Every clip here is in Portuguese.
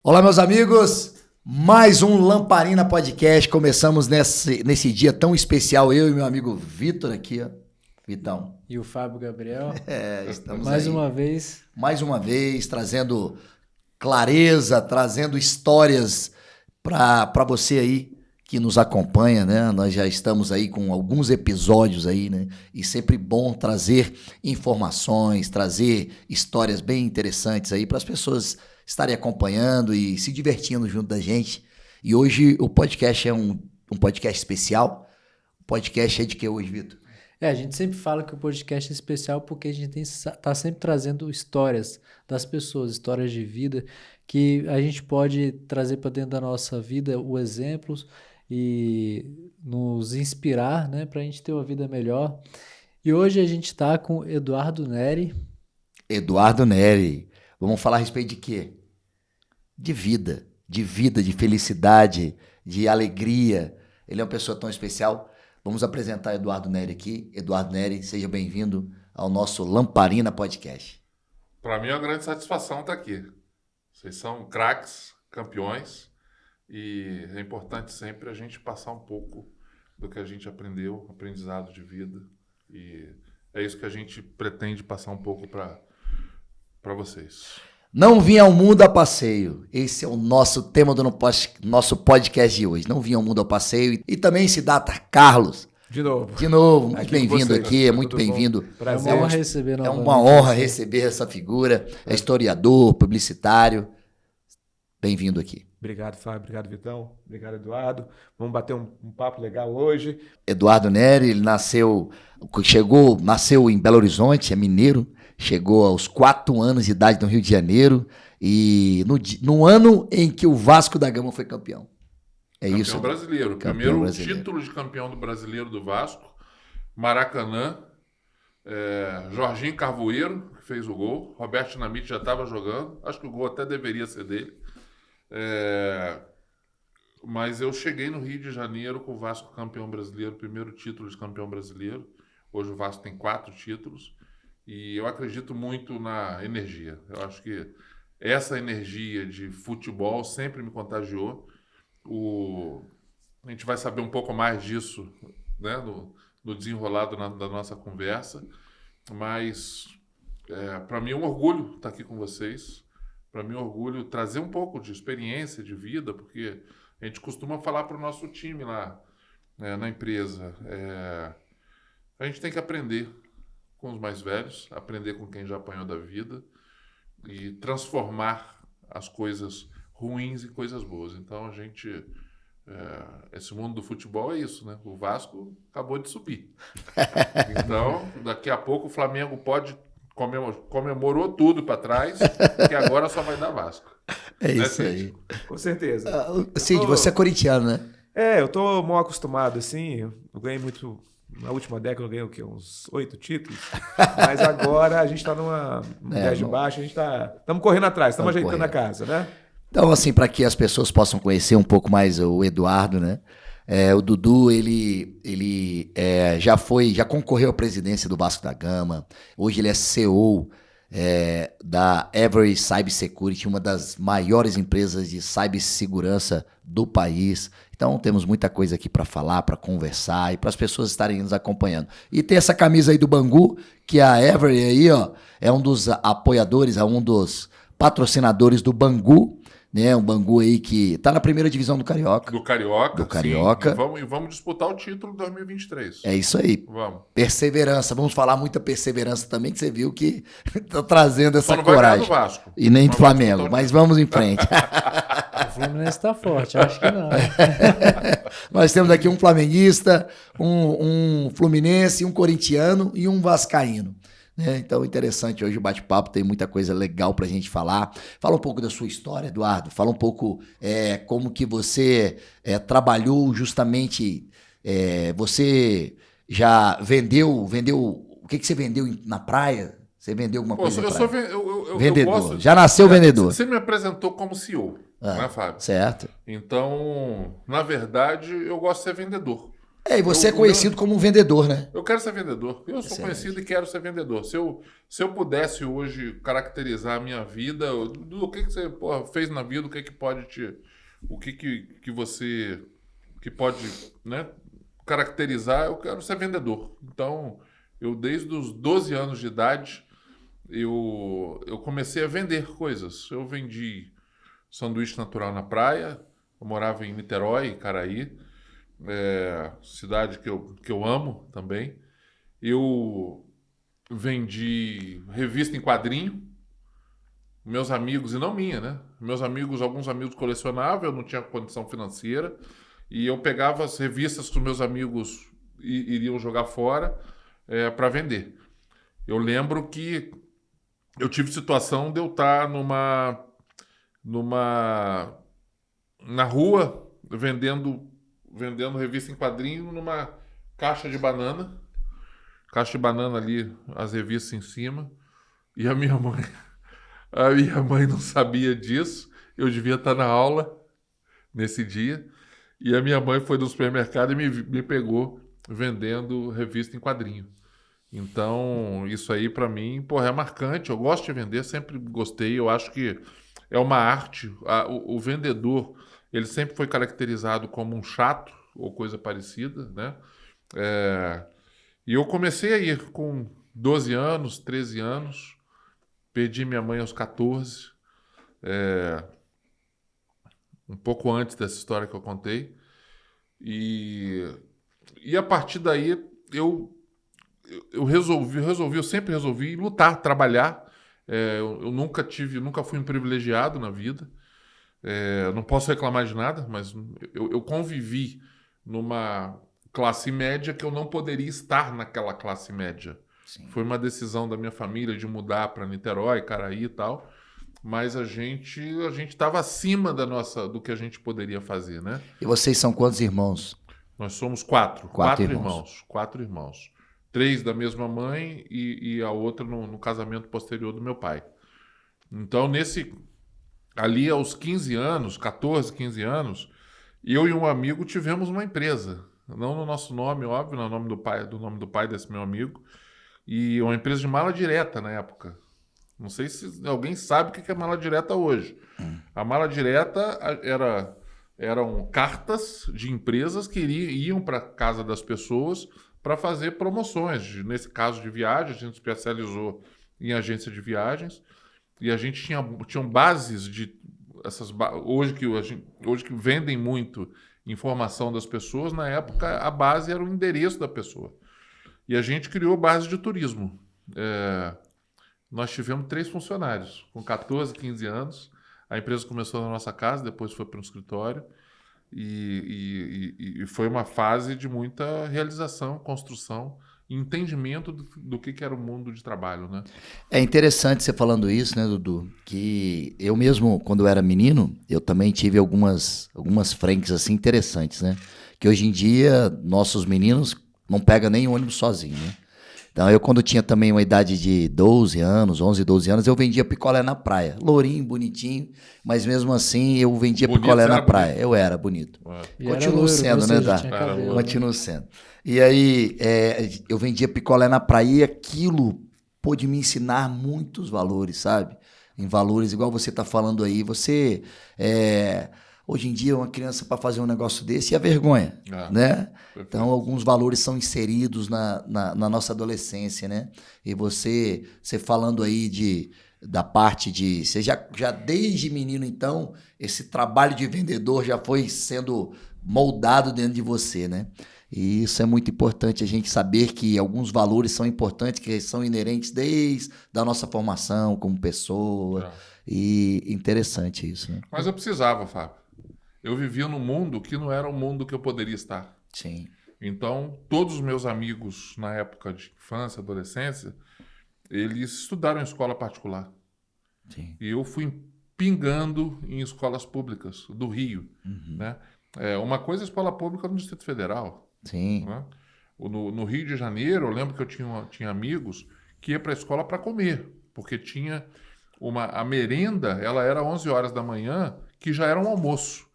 Olá, meus amigos, mais um Lamparina Podcast. Começamos nesse dia tão especial, eu e meu amigo Vitor aqui, ó. Vitão. E o Fábio Gabriel. Estamos mais aí. uma vez. Mais uma vez, trazendo clareza, trazendo histórias para você aí que nos acompanha, né? Nós já estamos aí com alguns episódios aí, né? E sempre bom trazer informações, trazer histórias bem interessantes aí para as pessoas estarem acompanhando e se divertindo junto da gente. E hoje o podcast é um podcast especial. O podcast é de que hoje, Vitor? A gente sempre fala que o podcast é especial porque a gente tá sempre trazendo histórias das pessoas, histórias de vida, que a gente pode trazer para dentro da nossa vida os exemplos e nos inspirar, né, para a gente ter uma vida melhor. E hoje a gente está com Eduardo Neri. Eduardo Neri. Vamos falar a respeito de quê? De vida, de felicidade, de alegria. Ele é uma pessoa tão especial. Vamos apresentar Eduardo Neri aqui. Eduardo Neri, seja bem-vindo ao nosso Lamparina Podcast. Para mim é uma grande satisfação estar aqui. Vocês são craques, campeões, e é importante sempre a gente passar um pouco do que a gente aprendeu, aprendizado de vida, e é isso que a gente pretende passar um pouco para vocês. Não vim ao mundo a passeio. Esse é o nosso tema do nosso podcast de hoje. Não vim ao mundo a passeio. E também se data Carlos. De novo. Muito bem-vindo aqui, é muito bem-vindo. É uma honra receber novamente. É uma honra receber essa figura. É historiador, publicitário. Bem-vindo aqui. Obrigado, Fábio. Obrigado, Vitão. Obrigado, Eduardo. Vamos bater um papo legal hoje. Eduardo Neri, ele nasceu em Belo Horizonte, é mineiro. Chegou aos 4 anos de idade no Rio de Janeiro e no ano em que o Vasco da Gama foi campeão. Campeão brasileiro. Primeiro título de campeão do brasileiro do Vasco. Maracanã. Jorginho Carvoeiro, que fez o gol. Roberto Dinamite já estava jogando. Acho que o gol até deveria ser dele. Mas eu cheguei no Rio de Janeiro com o Vasco campeão brasileiro. Primeiro título de campeão brasileiro. Hoje o Vasco tem 4 títulos. E eu acredito muito na energia. Eu acho que essa energia de futebol sempre me contagiou. A gente vai saber um pouco mais disso, né, no desenrolado da nossa conversa. Mas, para mim é um orgulho estar aqui com vocês. Para mim é um orgulho trazer um pouco de experiência, de vida, porque a gente costuma falar para o nosso time lá, na empresa. A gente tem que aprender com os mais velhos, aprender com quem já apanhou da vida e transformar as coisas ruins em coisas boas. Então, esse mundo do futebol é isso, né? O Vasco acabou de subir. Então, daqui a pouco o Flamengo comemorou tudo para trás, que agora só vai dar Vasco. É isso aí. Com certeza. Cid, você é corintiano, né? Eu tô mal acostumado, assim. Eu ganhei muito. Na última década eu ganhei o quê? Uns 8 títulos. Mas agora a gente tá numa viagem de baixo, estamos correndo atrás, estamos ajeitando a casa, né? Então, assim, para que as pessoas possam conhecer um pouco mais o Eduardo, né? O Dudu, ele já concorreu à presidência do Vasco da Gama. Hoje ele é CEO da Every Cybersecurity, uma das maiores empresas de cibersegurança do país. Então temos muita coisa aqui para falar, para conversar e para as pessoas estarem nos acompanhando. E tem essa camisa aí do Bangu, que a Every aí, ó, é um dos apoiadores, é um dos patrocinadores do Bangu, né? Um Bangu aí que tá na primeira divisão do Carioca. Do Carioca. Sim, e vamos disputar o título de 2023. É isso aí. Vamos. Perseverança. Vamos falar muita perseverança também, que você viu que tá trazendo essa Só não vai ganhar coragem. do Vasco. E nem do Flamengo, mas vamos em frente. O Fluminense está forte, acho que não. Nós temos aqui um flamenguista, um fluminense, um corintiano e um vascaíno. Então, interessante hoje o bate-papo, tem muita coisa legal pra gente falar. Fala um pouco da sua história, Eduardo. Fala um pouco como que você trabalhou justamente. Você já vendeu. O que você vendeu na praia? Você vendeu alguma coisa? Eu vendedor. Já nasceu vendedor. Você me apresentou como CEO, né, Fábio? Certo. Então, na verdade, eu gosto de ser vendedor. E você é conhecido como um vendedor, né? Eu quero ser vendedor. Eu sou Excelente. conhecido e quero ser vendedor. Se eu pudesse hoje caracterizar a minha vida, do que você fez na vida, o que pode te... O que você... que pode, né, caracterizar, eu quero ser vendedor. Então, eu desde os 12 anos de idade, eu comecei a vender coisas. Eu vendi sanduíche natural na praia, eu morava em Niterói, Caraí, cidade que eu amo também. Eu vendi revista em quadrinho, meus amigos, e não minha, né? Alguns amigos colecionavam, eu não tinha condição financeira, e eu pegava as revistas que os meus amigos iriam jogar fora para vender. Eu lembro que eu tive situação de eu estar na rua vendendo revista em quadrinho numa caixa de banana ali, as revistas em cima, e a minha mãe não sabia disso. Eu devia estar na aula nesse dia, e a minha mãe foi no supermercado e me pegou vendendo revista em quadrinho. Então, isso aí para mim, é marcante. Eu gosto de vender, sempre gostei. Eu acho que é uma arte. O vendedor, ele sempre foi caracterizado como um chato ou coisa parecida, né? E eu comecei a ir com 12 anos, 13 anos. Perdi minha mãe aos 14. Um pouco antes dessa história que eu contei. E a partir daí, eu sempre resolvi lutar, trabalhar. Eu nunca fui um privilegiado na vida. Não posso reclamar de nada, mas eu convivi numa classe média que eu não poderia estar naquela classe média. Sim. Foi uma decisão da minha família de mudar para Niterói, Caraí e tal, mas a gente estava acima do que a gente poderia fazer, né? E vocês são quantos irmãos? Nós somos quatro irmãos. 4 irmãos. 3 da mesma mãe e a outra no casamento posterior do meu pai. Então, ali aos 15 anos, 14, 15 anos, eu e um amigo tivemos uma empresa. Não no nosso nome, óbvio, no nome do pai desse meu amigo. E uma empresa de mala direta na época. Não sei se alguém sabe o que é mala direta hoje. A mala direta eram cartas de empresas que iam para a casa das pessoas para fazer promoções. Nesse caso de viagem, a gente especializou em agência de viagens. E a gente tinha bases de... Hoje que vendem muito informação das pessoas, na época a base era o endereço da pessoa. E a gente criou base de turismo. Nós tivemos 3 funcionários, com 14, 15 anos. A empresa começou na nossa casa, depois foi para um escritório. E foi uma fase de muita realização, construção e entendimento do que era o mundo de trabalho, né? É interessante você falando isso, né, Dudu? Que eu mesmo, quando eu era menino, eu também tive algumas frentes assim interessantes, né? Que hoje em dia, nossos meninos não pegam nem ônibus sozinho, né? Então, eu quando tinha também uma idade de 12 anos, 11, 12 anos, eu vendia picolé na praia. Lourinho, bonitinho, mas mesmo assim eu vendia picolé na praia. Bonito. Eu era bonito. Continuo sendo, né, Dá? Continuo sendo. E aí, eu vendia picolé na praia e aquilo pôde me ensinar muitos valores, sabe? Em valores, igual você tá falando aí, você... Hoje em dia, uma criança para fazer um negócio desse é vergonha, né? Perfeito. Então, alguns valores são inseridos na nossa adolescência, né? E você falando aí da parte de... Você já desde menino, então, esse trabalho de vendedor já foi sendo moldado dentro de você, né? E isso é muito importante, a gente saber que alguns valores são importantes, que são inerentes desde a nossa formação como pessoa. E interessante isso, né? Mas eu precisava, Fábio. Eu vivia num mundo que não era o mundo que eu poderia estar. Sim. Então, todos os meus amigos, na época de infância, adolescência, eles estudaram em escola particular. Sim. E eu fui pingando em escolas públicas do Rio. Né? Uma coisa é escola pública no Distrito Federal. Sim. Né? No Rio de Janeiro, eu lembro que eu tinha amigos que iam para a escola para comer, porque tinha a merenda, ela era 11 horas da manhã, que já era um almoço.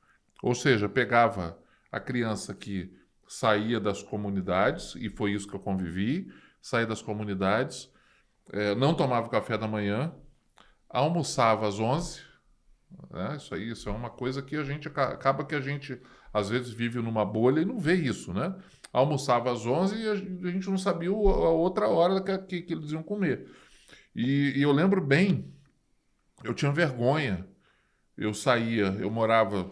Ou seja, pegava a criança que saía das comunidades, e foi isso que eu convivi, saía das comunidades, não tomava café da manhã, almoçava às 11, né? Isso é uma coisa que acaba que a gente, às vezes, vive numa bolha e não vê isso, né? Almoçava às 11 e a gente não sabia a outra hora que eles iam comer. E eu lembro bem, eu tinha vergonha. Eu morava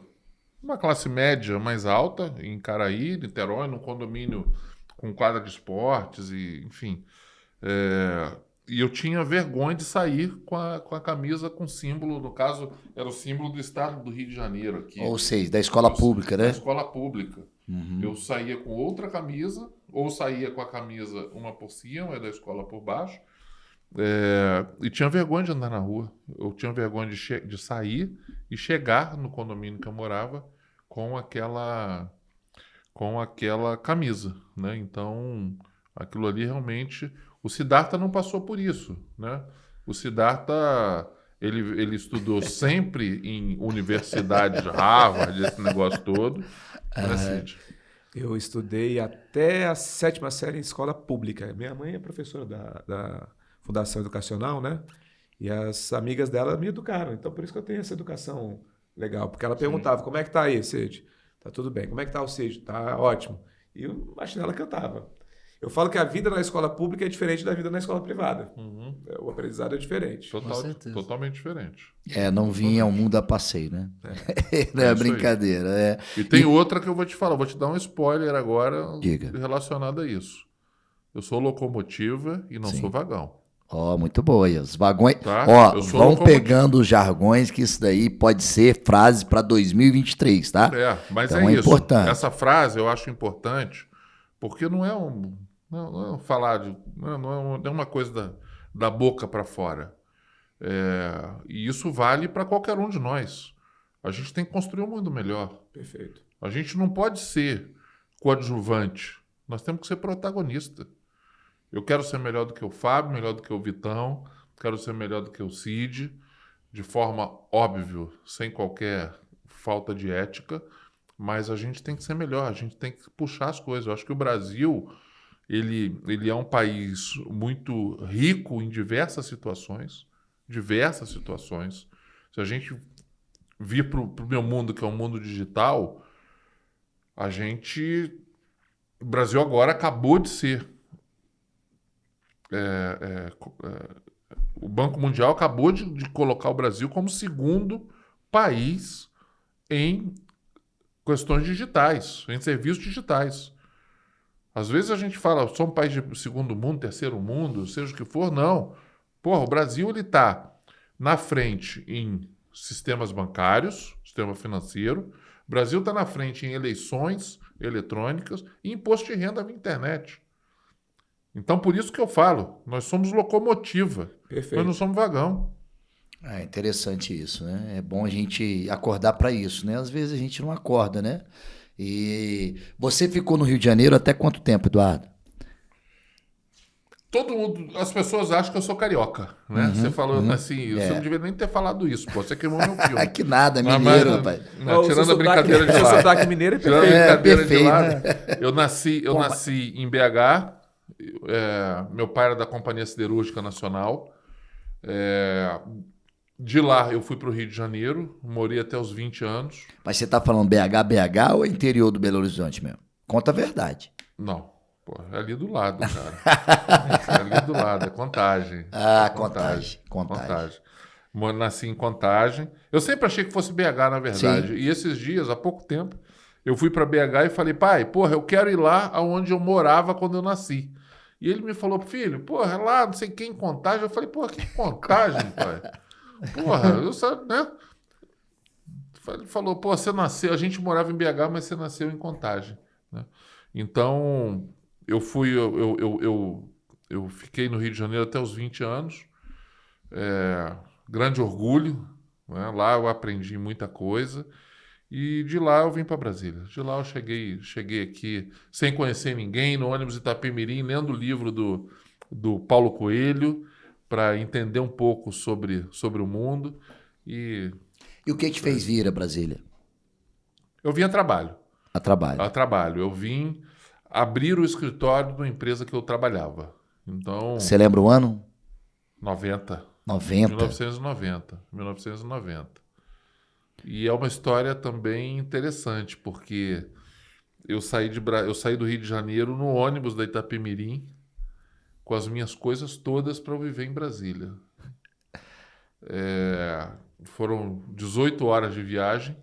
numa classe média mais alta, em Caraí, Niterói, num condomínio com quadra de esportes, e, enfim. E eu tinha vergonha de sair com a camisa com símbolo, no caso, era o símbolo do estado do Rio de Janeiro aqui. Ou seja, da escola pública, né? Da escola pública. Uhum. Eu saía com outra camisa, ou saía com a camisa uma por cima, da escola por baixo, e tinha vergonha de andar na rua. Eu tinha vergonha de sair e chegar no condomínio que eu morava com aquela camisa, né? Então, aquilo ali realmente... O Siddhartha não passou por isso, né? O Siddhartha, ele estudou sempre em universidade de Harvard, esse negócio todo. Né, Cid? Eu estudei até a 7ª série em escola pública. Minha mãe é professora da Fundação Educacional, né? E as amigas dela me educaram. Então, por isso que eu tenho essa educação legal. Porque ela perguntava, como é que tá aí, Cid? Tá tudo bem. Como é que tá o Cid? Tá ótimo. E o Machinella cantava. Eu falo que a vida na escola pública é diferente da vida na escola privada. Uhum. O aprendizado é diferente. Totalmente diferente. Não vinha ao mundo a passeio, né? Não é brincadeira. E tem outra que eu vou te falar. Vou te dar um spoiler agora relacionado a isso. Eu sou locomotiva e não sou vagão. Muito boa. Os vagões... Tá? Vão pegando os jargões, que isso daí pode ser frase para 2023, tá? Mas então é isso. Importante. Essa frase eu acho importante, porque não é falar de... Não é uma coisa da boca para fora. E isso vale para qualquer um de nós. A gente tem que construir um mundo melhor. Perfeito. A gente não pode ser coadjuvante. Nós temos que ser protagonista. Eu quero ser melhor do que o Fábio, melhor do que o Vitão, quero ser melhor do que o Cid, de forma óbvia, sem qualquer falta de ética, mas a gente tem que ser melhor, a gente tem que puxar as coisas. Eu acho que o Brasil... Ele é um país muito rico em diversas situações. Se a gente vir para o meu mundo, que é um mundo digital, o Brasil agora acabou de ser... o Banco Mundial acabou de colocar o Brasil como segundo país em questões digitais, em serviços digitais. Às vezes a gente fala, sou um país de segundo mundo, terceiro mundo, seja o que for, não. O Brasil está na frente em sistemas bancários, sistema financeiro. O Brasil está na frente em eleições eletrônicas e imposto de renda via internet. Então, por isso que eu falo, nós somos locomotiva, nós não somos vagão. É interessante isso, né? É bom a gente acordar para isso, né? Às vezes a gente não acorda, né? E você ficou no Rio de Janeiro até quanto tempo, Eduardo? Todo mundo, as pessoas acham que eu sou carioca, né? Você falou assim, você não devia nem ter falado isso, pô. Você queimou meu filme. Que nada, mineiro, rapaz. Tirando a brincadeira de lado. Seu sotaque mineiro é perfeito. Tirando a brincadeira de lado. Né? Eu nasci em BH. Meu pai era da Companhia Siderúrgica Nacional. De lá eu fui para o Rio de Janeiro, morei até os 20 anos. Mas você tá falando BH ou interior do Belo Horizonte mesmo? Conta a verdade. Não, é ali do lado, cara. É ali do lado, é Contagem. Contagem. Nasci em Contagem. Eu sempre achei que fosse BH, na verdade. Sim. E esses dias, há pouco tempo, eu fui para BH e falei, pai, eu quero ir lá onde eu morava quando eu nasci. E ele me falou, filho, é lá, não sei quem, em Contagem. Eu falei, que Contagem, pai? Eu sabe, né? Ele falou, você nasceu, a gente morava em BH, mas você nasceu em Contagem, né? Então, eu fiquei no Rio de Janeiro até os 20 anos. Grande orgulho, né? Lá eu aprendi muita coisa. E de lá eu vim para Brasília. De lá eu cheguei aqui sem conhecer ninguém, no ônibus Itapemirim, lendo o livro do Paulo Coelho, para entender um pouco sobre o mundo. E o que te fez vir a Brasília? Eu vim a trabalho. A trabalho. A trabalho. Eu vim abrir o escritório de uma empresa que eu trabalhava. Então... Você lembra o ano? 90. 90? 1990. E é uma história também interessante, porque eu saí do Rio de Janeiro no ônibus da Itapemirim, com as minhas coisas todas para eu viver em Brasília. Foram 18 horas de viagem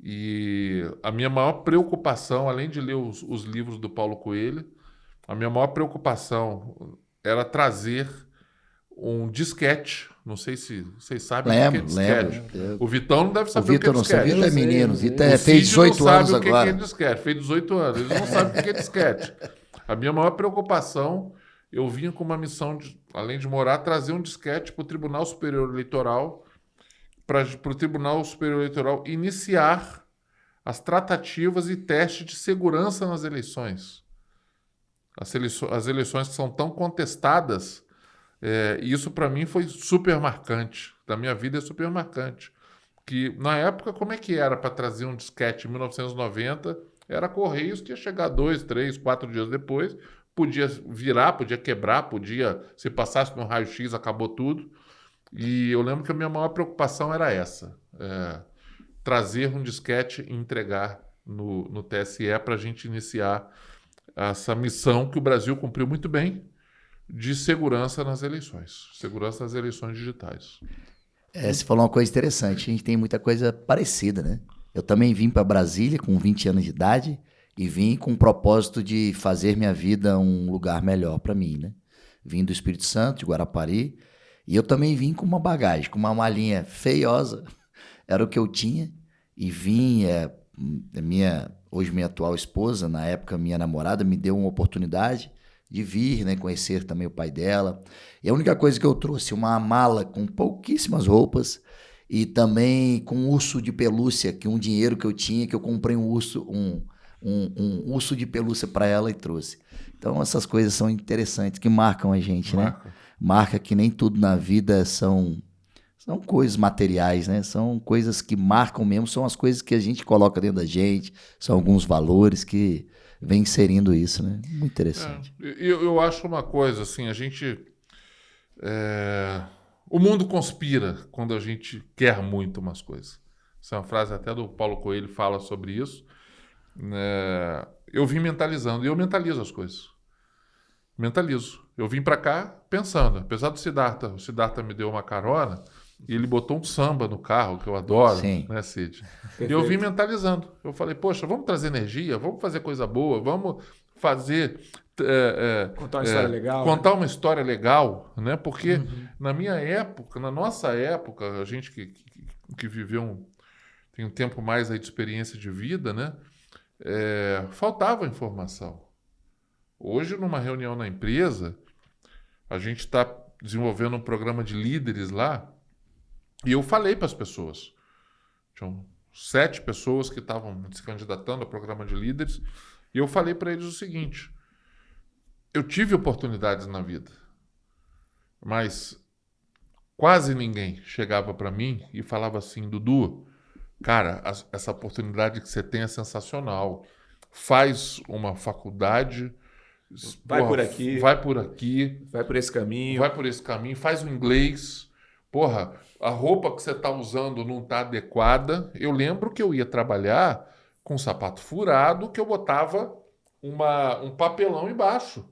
e a minha maior preocupação, além de ler os livros do Paulo Coelho, a minha maior preocupação era trazer um disquete. Não sei se vocês sabem o que é disquete. Lembro. O Vitão não deve O saber o que é Vitor não disquete. sabia, é menino. O Vitor O fez Cid não 18 anos sabe agora. o que é disquete. Fez 18 anos. Eles não sabem o que é disquete. A minha maior preocupação, eu vinha com uma missão, além de morar, trazer um disquete para o Tribunal Superior Eleitoral, para o Tribunal Superior Eleitoral iniciar as tratativas e testes de segurança nas eleições. As eleições que são tão contestadas, e isso para mim foi super marcante. Da minha vida é super marcante. Que na época, como é que era para trazer um disquete em 1990? Era Correios que ia chegar 2, 3, 4 dias depois, podia virar, podia quebrar, se passasse no raio-x, acabou tudo. E eu lembro que a minha maior preocupação era essa, trazer um disquete e entregar no TSE para a gente iniciar essa missão que o Brasil cumpriu muito bem, de segurança nas eleições digitais. Você falou uma coisa interessante, a gente tem muita coisa parecida, né? Eu também vim para Brasília com 20 anos de idade e vim com o propósito de fazer minha vida um lugar melhor para mim, né? Vim do Espírito Santo, de Guarapari, e eu também vim com uma bagagem, com uma malinha feiosa, era o que eu tinha, e vim, hoje minha atual esposa, na época minha namorada, me deu uma oportunidade de vir, né, conhecer também o pai dela. E a única coisa que eu trouxe, uma mala com pouquíssimas roupas e também com um urso de pelúcia, que um dinheiro que eu tinha, que eu comprei um urso de pelúcia para ela e trouxe. Então essas coisas são interessantes, que marcam a gente, né? Marca que nem tudo na vida são coisas materiais, né? São coisas que marcam mesmo, são as coisas que a gente coloca dentro da gente, são alguns valores que vem inserindo isso, né? Muito interessante. Eu acho uma coisa, assim, o mundo conspira quando a gente quer muito umas coisas. Essa é uma frase até do Paulo Coelho, fala sobre isso. Eu vim mentalizando, e eu mentalizo as coisas. Mentalizo. Eu vim para cá pensando, apesar do Siddhartha, o Siddhartha me deu uma carona, e ele botou um samba no carro, que eu adoro, Sim. né, Cid? E eu vim mentalizando. Eu falei, poxa, vamos trazer energia, vamos fazer coisa boa, vamos fazer... contar uma história legal. Contar uma história legal, né? Porque na minha época, na nossa época, a gente que viveu tem um tempo mais aí de experiência de vida, né? Faltava informação. Hoje, numa reunião na empresa, a gente está desenvolvendo um programa de líderes lá, e eu falei para as pessoas. Tinham 7 pessoas que estavam se candidatando ao programa de líderes, e eu falei para eles o seguinte: eu tive oportunidades na vida, mas quase ninguém chegava para mim e falava assim, Dudu, cara, essa oportunidade que você tem é sensacional, faz uma faculdade, vai por aqui, vai por esse caminho, faz o inglês, porra, a roupa que você está usando não está adequada. Eu lembro que eu ia trabalhar com um sapato furado, que eu botava um papelão embaixo.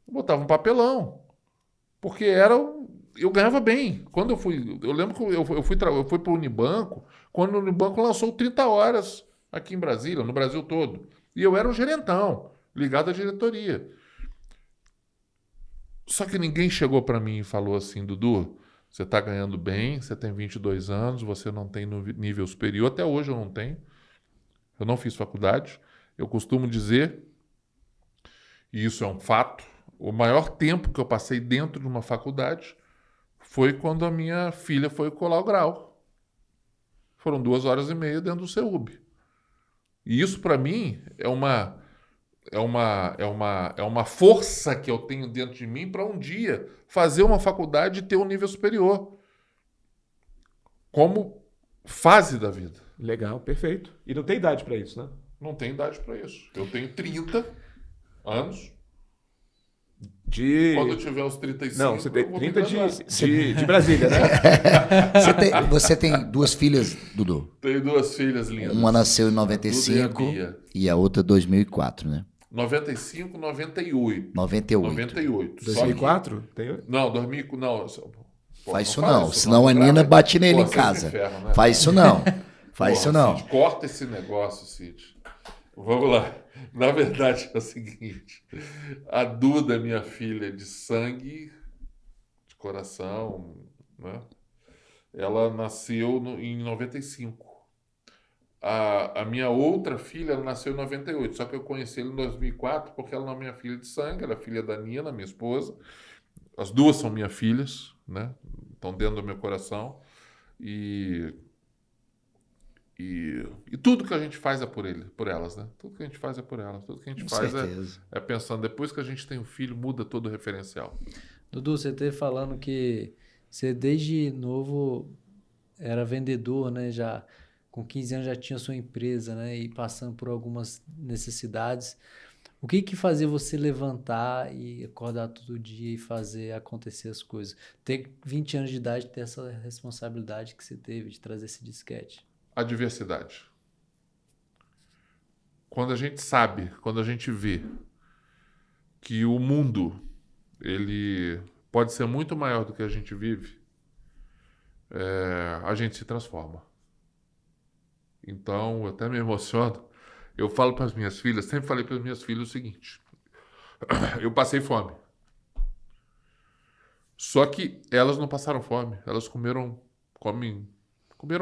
Eu botava um papelão, porque eu ganhava bem. Quando eu lembro que eu fui para o Unibanco, quando o Unibanco lançou 30 horas aqui em Brasília, no Brasil todo. E eu era um gerentão, ligado à diretoria. Só que ninguém chegou para mim e falou assim, Dudu, você está ganhando bem, você tem 22 anos, você não tem nível superior, até hoje eu não tenho. Eu não fiz faculdade. Eu costumo dizer, e isso é um fato, o maior tempo que eu passei dentro de uma faculdade foi quando a minha filha foi colar o grau. Foram 2 horas e meia dentro do CEUB. E isso, para mim, é uma força que eu tenho dentro de mim para um dia fazer uma faculdade e ter um nível superior. Como fase da vida. Legal, perfeito. E não tem idade para isso, né? Não tem idade para isso. Eu tenho 30 anos. Quando eu tiver uns 35... Não, você tem 30 de Brasília, né? Você tem 2 filhas, Dudu? Tenho 2 filhas lindas. Uma nasceu em 95 e a outra 2004, né? 95, 98. 98. 2004? Não, 2000... Não, faz isso não, senão a Nina bate nele em casa. Inferno, né? Faz isso não. Faz isso não. Cid, corta esse negócio, Cid. Vamos lá. Na verdade é o seguinte. A Duda, minha filha de sangue, de coração, né? Ela nasceu em 95. A minha outra filha nasceu em 98. Só que eu conheci ela em 2004 porque ela não é minha filha de sangue. Ela é filha da Nina, minha esposa. As duas são minhas filhas, né? Estão dentro do meu coração. E tudo que a gente faz é por elas, né? Tudo que a gente faz é por elas. Tudo que a gente faz é pensando. Depois que a gente tem um filho, muda todo o referencial. Dudu, você esteve falando que você desde novo era vendedor, né? Já com 15 anos já tinha sua empresa, né? E passando por algumas necessidades. O que fazia você levantar e acordar todo dia e fazer acontecer as coisas? Ter 20 anos de idade, ter essa responsabilidade que você teve de trazer esse disquete. A diversidade. Quando a gente sabe, quando a gente vê que o mundo ele pode ser muito maior do que a gente vive, a gente se transforma. Então, eu até me emociono. Eu falo para as minhas filhas, sempre falei para as minhas filhas o seguinte: eu passei fome. Só que elas não passaram fome, elas comeram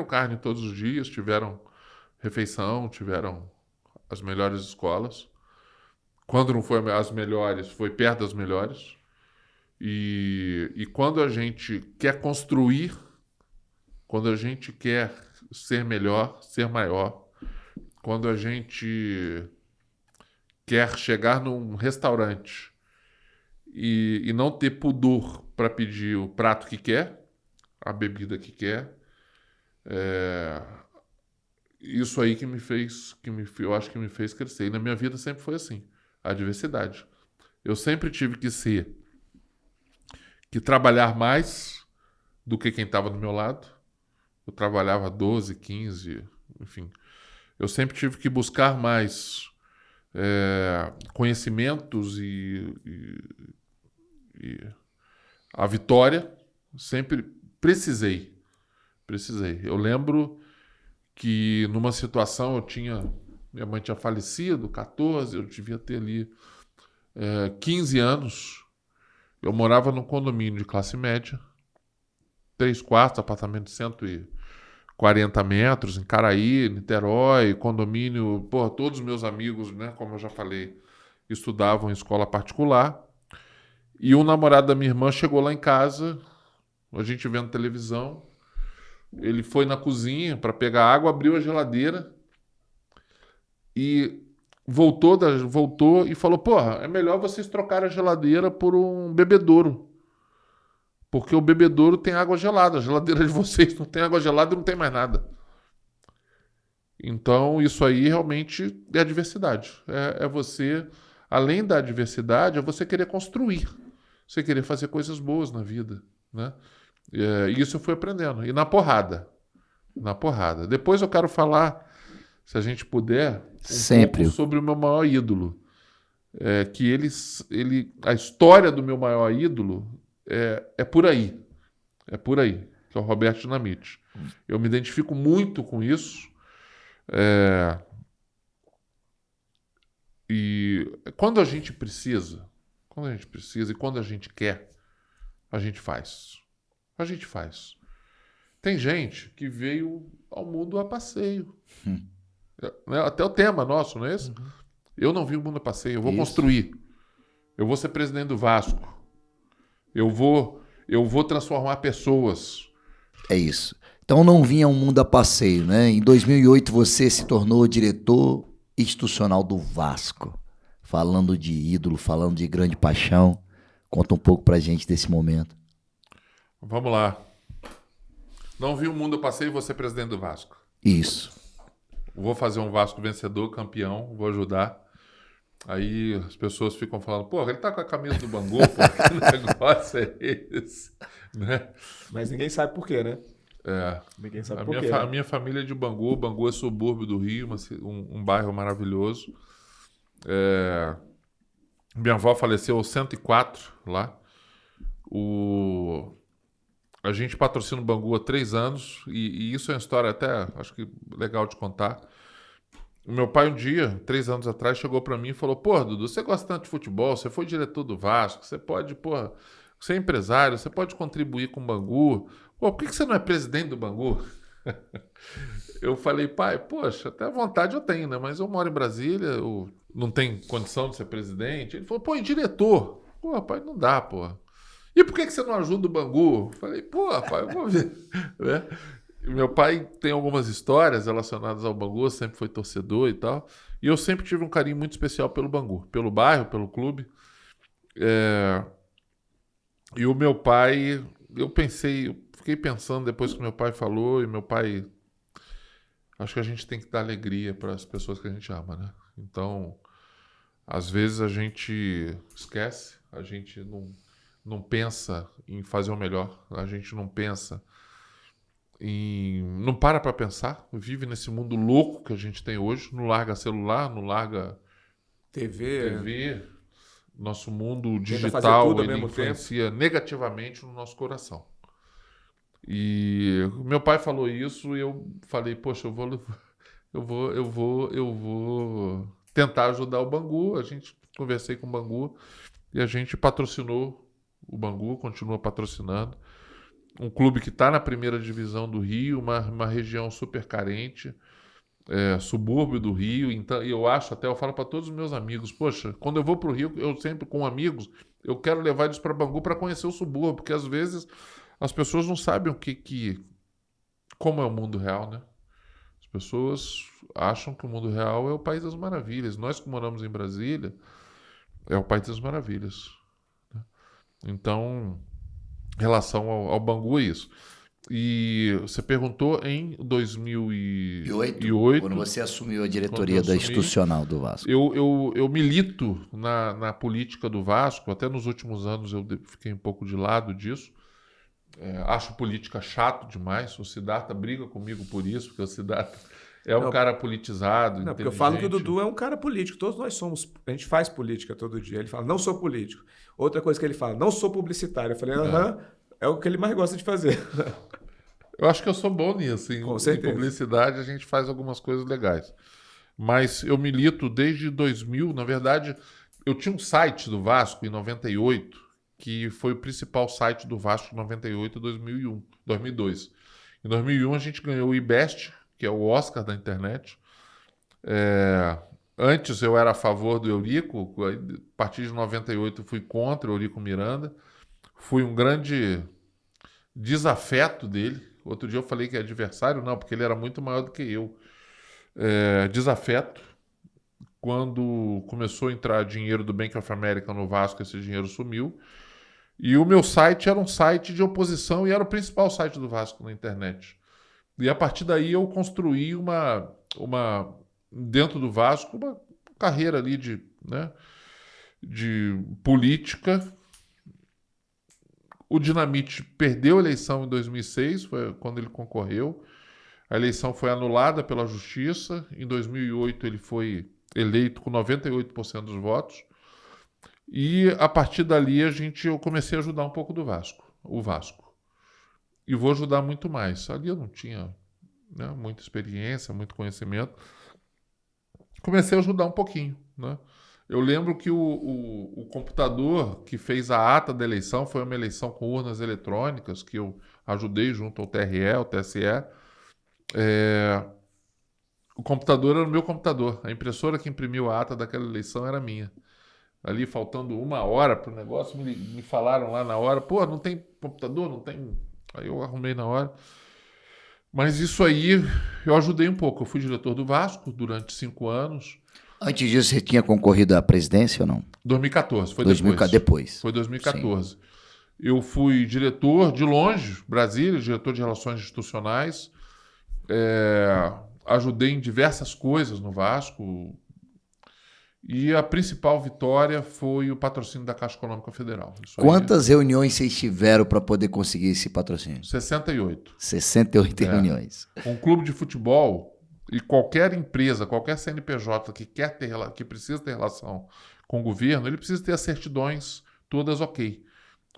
carne todos os dias, tiveram refeição, tiveram as melhores escolas. Quando não foi as melhores, foi perto das melhores. E quando a gente quer construir, quando a gente quer ser melhor, ser maior, quando a gente quer chegar num restaurante e não ter pudor para pedir o prato que quer, a bebida que quer, isso aí eu acho que me fez crescer. E na minha vida sempre foi assim, a diversidade. Eu sempre tive que trabalhar mais do que quem estava do meu lado. Eu trabalhava 12, 15, enfim. Eu sempre tive que buscar mais conhecimentos e a vitória. Sempre precisei. Eu lembro que numa situação minha mãe tinha falecido, 14, eu devia ter ali 15 anos. Eu morava num condomínio de classe média, 3 quartos, apartamento de 140 metros, em Caraí, Niterói, condomínio. Todos os meus amigos, né, como eu já falei, estudavam em escola particular. E um namorado da minha irmã chegou lá em casa, a gente vendo televisão. Ele foi na cozinha para pegar água, abriu a geladeira e voltou e falou: é melhor vocês trocarem a geladeira por um bebedouro. Porque o bebedouro tem água gelada. A geladeira de vocês não tem água gelada e não tem mais nada. Então, isso aí realmente é a diversidade. É você, além da diversidade, é você querer construir. Você querer fazer coisas boas na vida, né? Isso eu fui aprendendo. E na porrada. Depois eu quero falar, se a gente puder, pouco sobre o meu maior ídolo. A história do meu maior ídolo é por aí. É por aí, que é o Roberto Dinamite. Eu me identifico muito com isso. E quando a gente precisa e quando a gente quer, a gente faz. Tem gente que veio ao mundo a passeio. Até o tema nosso, não é esse? Uhum. Eu não vi o mundo a passeio, eu vou construir. Eu vou ser presidente do Vasco. Eu vou transformar pessoas. É isso. Então não vinha um mundo a passeio, né? Em 2008 você se tornou diretor institucional do Vasco. Falando de ídolo, falando de grande paixão. Conta um pouco pra gente desse momento. Vamos lá. Não vi o mundo a passeio e vou ser presidente do Vasco. Isso. vou fazer um Vasco vencedor, campeão, vou ajudar. Aí as pessoas ficam falando, pô, ele tá com a camisa do Bangu, pô, que negócio é esse? Né? Mas ninguém sabe por quê, né? Ninguém sabe por quê. A minha família é de Bangu. Bangu é subúrbio do Rio, um bairro maravilhoso. Minha avó faleceu aos 104 lá. A gente patrocina o Bangu há 3 anos e isso é uma história até, acho que legal de contar. O meu pai um dia, 3 anos atrás, chegou para mim e falou, pô, Dudu, você gosta tanto de futebol, você foi diretor do Vasco, você pode, pô, você é empresário, você pode contribuir com o Bangu. Pô, por que você não é presidente do Bangu? Eu falei, pai, poxa, até vontade eu tenho, né? Mas eu moro em Brasília, eu não tenho condição de ser presidente. Ele falou, pô, e diretor? Pô, pai, não dá, pô. E por que você não ajuda o Bangu? Eu falei, pô, pai, eu vou ver. Né? Meu pai tem algumas histórias relacionadas ao Bangu, sempre foi torcedor e tal. E eu sempre tive um carinho muito especial pelo Bangu, pelo bairro, pelo clube. E o meu eu fiquei pensando depois que meu pai falou, e meu pai, acho que a gente tem que dar alegria para as pessoas que a gente ama, né? Então, às vezes a gente esquece, a gente não pensa em fazer o melhor, a gente não pensa não para pensar, vive nesse mundo louco que a gente tem hoje, não larga celular, não larga TV. Nosso mundo digital ele influencia negativamente no nosso coração. E meu pai falou isso e eu falei, poxa, eu vou tentar ajudar o Bangu. A gente conversei com o Bangu e a gente patrocinou o Bangu, continua patrocinando. Um clube que está na primeira divisão do Rio, uma região super carente, subúrbio do Rio. Então, eu falo para todos os meus amigos, poxa, quando eu vou para o Rio, eu sempre com amigos, eu quero levar eles para Bangu para conhecer o subúrbio, porque às vezes as pessoas não sabem como é o mundo real, né? As pessoas acham que o mundo real é o País das Maravilhas. Nós que moramos em Brasília, é o País das Maravilhas. Né? Então, em relação ao Bangu é isso. E você perguntou em 2008. Quando você assumiu a diretoria institucional do Vasco. Eu milito na política do Vasco, até nos últimos anos eu fiquei um pouco de lado disso. Acho política chato demais. O Siddhartha briga comigo por isso, porque o Siddhartha um cara politizado. Não, porque eu falo que o Dudu é um cara político. Todos nós somos. A gente faz política todo dia. Ele fala, não sou político. Outra coisa que ele fala, não sou publicitário. Eu falei, é o que ele mais gosta de fazer. Eu acho que eu sou bom nisso. Em publicidade a gente faz algumas coisas legais. Mas eu milito desde 2000. Na verdade, eu tinha um site do Vasco em 98, que foi o principal site do Vasco em 98 e 2002. Em 2001 a gente ganhou o IBEST, que é o Oscar da internet. Antes eu era a favor do Eurico, a partir de 98 fui contra o Eurico Miranda. Fui um grande desafeto dele. Outro dia eu falei que é adversário, não, porque ele era muito maior do que eu. Desafeto. Quando começou a entrar dinheiro do Bank of America no Vasco, esse dinheiro sumiu. E o meu site era um site de oposição e era o principal site do Vasco na internet. E a partir daí eu construí dentro do Vasco, uma carreira ali de política. O Dinamite perdeu a eleição em 2006, foi quando ele concorreu. A eleição foi anulada pela Justiça. Em 2008 ele foi eleito com 98% dos votos. E a partir dali eu comecei a ajudar um pouco o Vasco. E vou ajudar muito mais. Ali eu não tinha muita experiência, muito conhecimento. Comecei a ajudar um pouquinho, né? Eu lembro que o computador que fez a ata da eleição foi uma eleição com urnas eletrônicas, que eu ajudei junto ao TRE, ao TSE. O computador era o meu computador. A impressora que imprimiu a ata daquela eleição era minha. Ali, faltando 1 hora para o negócio, me falaram lá na hora, pô, não tem computador, não tem... Aí eu arrumei na hora. Mas isso aí, eu ajudei um pouco. Eu fui diretor do Vasco durante 5 anos. Antes disso, você tinha concorrido à presidência ou não? 2014, foi depois. Foi 2014. Sim. Eu fui diretor de longe, Brasília, diretor de Relações Institucionais. ajudei em diversas coisas no Vasco. E a principal vitória foi o patrocínio da Caixa Econômica Federal. Quantas reuniões vocês tiveram para poder conseguir esse patrocínio? 68. 68 reuniões. Um clube de futebol e qualquer empresa, qualquer CNPJ que precisa ter relação com o governo, ele precisa ter as certidões todas ok.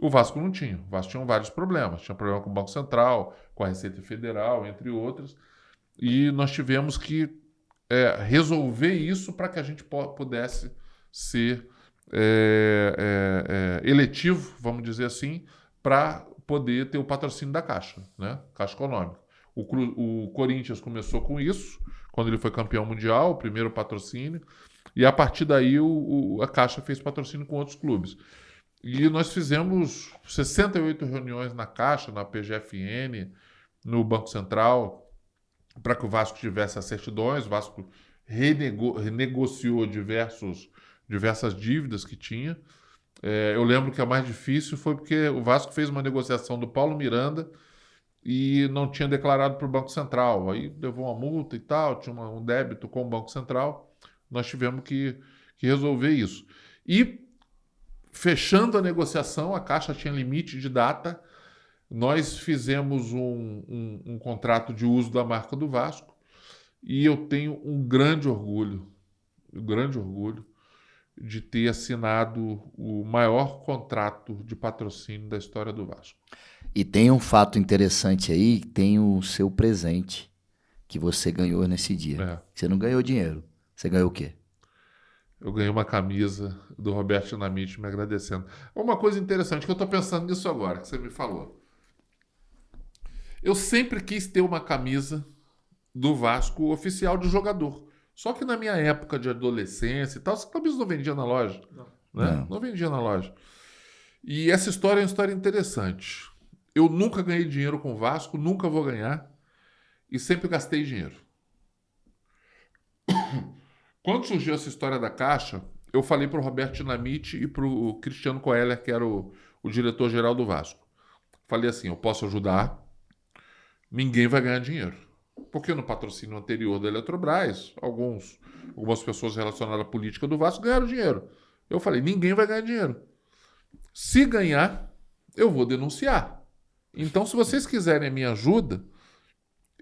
O Vasco não tinha. O Vasco tinha vários problemas. Tinha problema com o Banco Central, com a Receita Federal, entre outros. E nós tivemos que resolver isso para que a gente pudesse ser eletivo, vamos dizer assim, para poder ter o patrocínio da Caixa, né? Caixa Econômica. O Corinthians começou com isso, quando ele foi campeão mundial, o primeiro patrocínio, e a partir daí a Caixa fez patrocínio com outros clubes. E nós fizemos 68 reuniões na Caixa, na PGFN, no Banco Central, para que o Vasco tivesse as certidões. O Vasco renegociou diversas dívidas que tinha. Eu lembro que a mais difícil foi porque o Vasco fez uma negociação do Paulo Miranda e não tinha declarado para o Banco Central. Aí levou uma multa e tal, tinha um débito com o Banco Central. Nós tivemos que resolver isso. E, fechando a negociação, a Caixa tinha limite de data. Nós fizemos um contrato de uso da marca do Vasco e eu tenho um grande orgulho de ter assinado o maior contrato de patrocínio da história do Vasco. E tem um fato interessante aí, tem o seu presente que você ganhou nesse dia. Você não ganhou dinheiro, você ganhou o quê? Eu ganhei uma camisa do Roberto Dinamite me agradecendo. Uma coisa interessante, que eu estou pensando nisso agora, que você me falou. Eu sempre quis ter uma camisa do Vasco oficial de jogador. Só que na minha época de adolescência e tal, essa camisa não vendia na loja. Não vendia na loja. E essa história é uma história interessante. Eu nunca ganhei dinheiro com o Vasco, nunca vou ganhar. E sempre gastei dinheiro. Quando surgiu essa história da Caixa, eu falei para o Roberto Dinamite e para o Cristiano Coelho, que era o diretor-geral do Vasco. Falei assim, eu posso ajudar, ninguém vai ganhar dinheiro. Porque no patrocínio anterior da Eletrobras, algumas pessoas relacionadas à política do Vasco ganharam dinheiro. Eu falei, ninguém vai ganhar dinheiro. Se ganhar, eu vou denunciar. Então, se vocês quiserem a minha ajuda,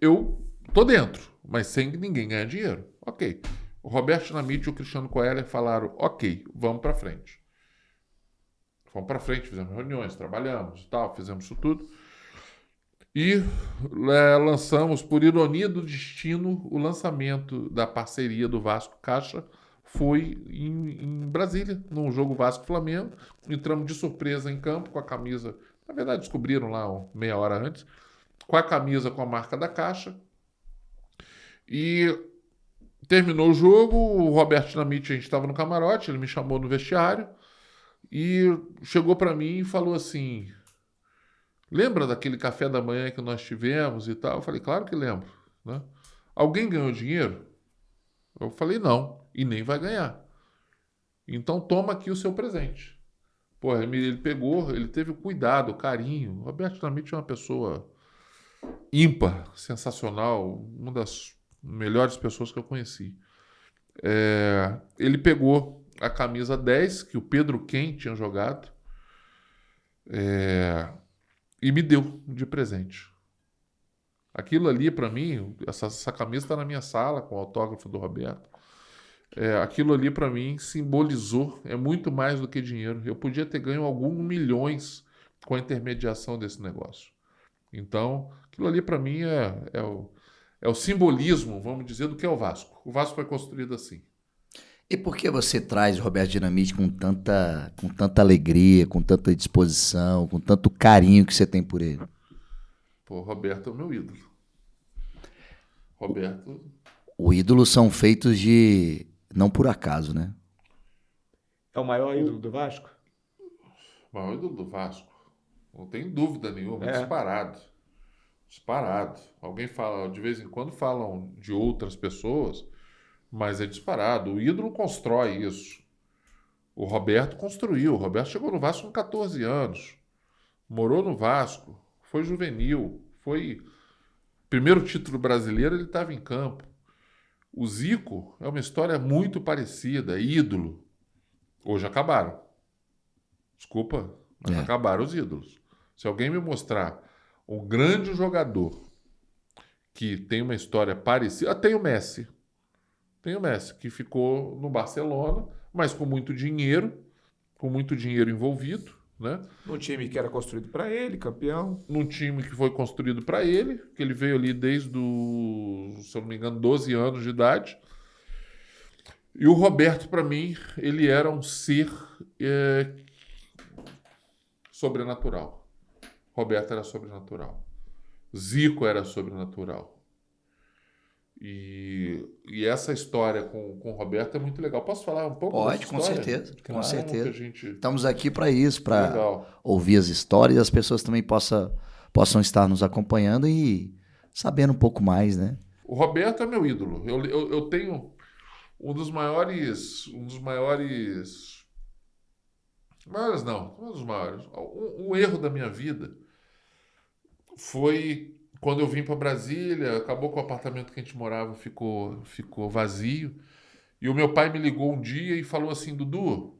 eu tô dentro, mas sem ninguém ganhar dinheiro. Ok. O Roberto Dinamite e o Cristiano Coelho falaram, ok, vamos para frente. Fomos para frente, fizemos reuniões, trabalhamos e tal, fizemos isso tudo. E lançamos, por ironia do destino, o lançamento da parceria do Vasco Caixa foi em Brasília, num jogo Vasco-Flamengo. Entramos de surpresa em campo com a camisa, na verdade descobriram lá meia hora antes, com a camisa com a marca da Caixa. E terminou o jogo, o Roberto Dinamite, a gente estava no camarote, ele me chamou no vestiário e chegou para mim e falou assim... Lembra daquele café da manhã que nós tivemos e tal? Eu falei, claro que lembro. Né? Alguém ganhou dinheiro? Eu falei, não. E nem vai ganhar. Então toma aqui o seu presente. Pô, ele pegou, ele teve o cuidado, o carinho. O Roberto Dinamite é uma pessoa ímpar, sensacional, uma das melhores pessoas que eu conheci. Ele pegou a camisa 10, que o Pedro Ken tinha jogado, e me deu de presente. Aquilo ali, para mim, essa camisa está na minha sala, com o autógrafo do Roberto. Aquilo ali, para mim, simbolizou, é muito mais do que dinheiro. Eu podia ter ganho alguns milhões com a intermediação desse negócio. Então, aquilo ali, para mim, é o simbolismo, vamos dizer, do que é o Vasco. O Vasco foi construído assim. E por que você traz o Roberto Dinamite com tanta alegria, com tanta disposição, com tanto carinho que você tem por ele? Pô, Roberto é o meu ídolo. Roberto... O ídolos são feitos de... não por acaso, né? É o maior ídolo do Vasco? O maior ídolo do Vasco. Não tem dúvida nenhuma. Disparado. Disparado. Alguém fala... De vez em quando falam de outras pessoas... Mas é disparado. O ídolo constrói isso. O Roberto construiu. O Roberto chegou no Vasco com 14 anos. Morou no Vasco. Foi juvenil. Foi... Primeiro título brasileiro, ele estava em campo. O Zico é uma história muito parecida, ídolo. Hoje acabaram. Desculpa, mas acabaram os ídolos. Se alguém me mostrar um grande jogador que tem uma história parecida... Tem o Messi. Tem o Messi, que ficou no Barcelona, mas com muito dinheiro envolvido, né? Num time que era construído para ele, campeão. Num time que foi construído para ele, que ele veio ali desde, se eu não me engano, 12 anos de idade. E o Roberto, para mim, ele era um ser sobrenatural. Roberto era sobrenatural. Zico era sobrenatural. E essa história com o Roberto é muito legal. Posso falar um pouco dessa história? Com certeza, com certeza. Gente... Estamos aqui para isso, para ouvir as histórias e as pessoas também possam estar nos acompanhando e sabendo um pouco mais, né? O Roberto é meu ídolo. Eu tenho um dos maiores... Um erro da minha vida foi quando eu vim para Brasília, acabou que o apartamento que a gente morava ficou vazio, e o meu pai me ligou um dia e falou assim: Dudu,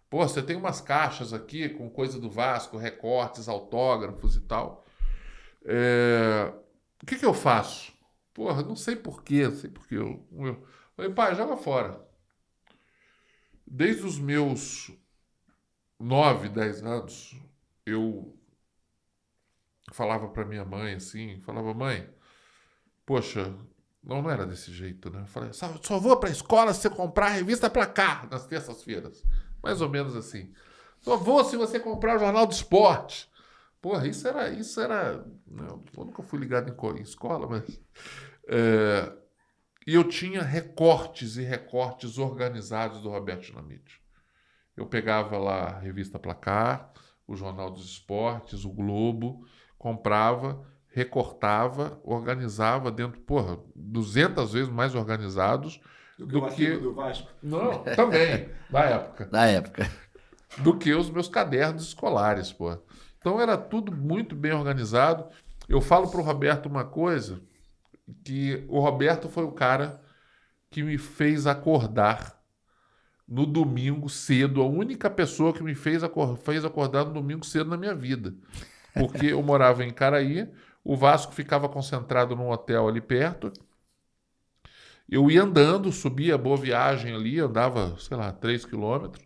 pô, você tem umas caixas aqui com coisa do Vasco, recortes, autógrafos e tal. O que eu faço? Porra, não sei porquê, Eu falei, pai, joga fora. Desde os meus 9, 10 anos, eu falava para minha mãe assim, mãe, poxa, não era desse jeito, né? Eu falei, só vou para a escola se você comprar a revista Placar nas terças-feiras. Mais ou menos assim. Só vou se você comprar o Jornal do Esporte. Porra, isso era... Não, eu nunca fui ligado em escola, mas... E eu tinha recortes e recortes organizados do Roberto Dinamite. Eu pegava lá a revista Placar, o Jornal dos Esportes, o Globo, comprava, recortava, organizava dentro, 200 vezes mais organizados do que do Vasco. Não, também, na época. Do que os meus cadernos escolares, pô. Então era tudo muito bem organizado. Eu falo pro Roberto uma coisa, que o Roberto foi o cara que me fez acordar no domingo cedo, a única pessoa que me fez acordar no domingo cedo na minha vida. Porque eu morava em Caraí, o Vasco ficava concentrado num hotel ali perto. Eu ia andando, subia a Boa Viagem ali, andava, 3 quilômetros,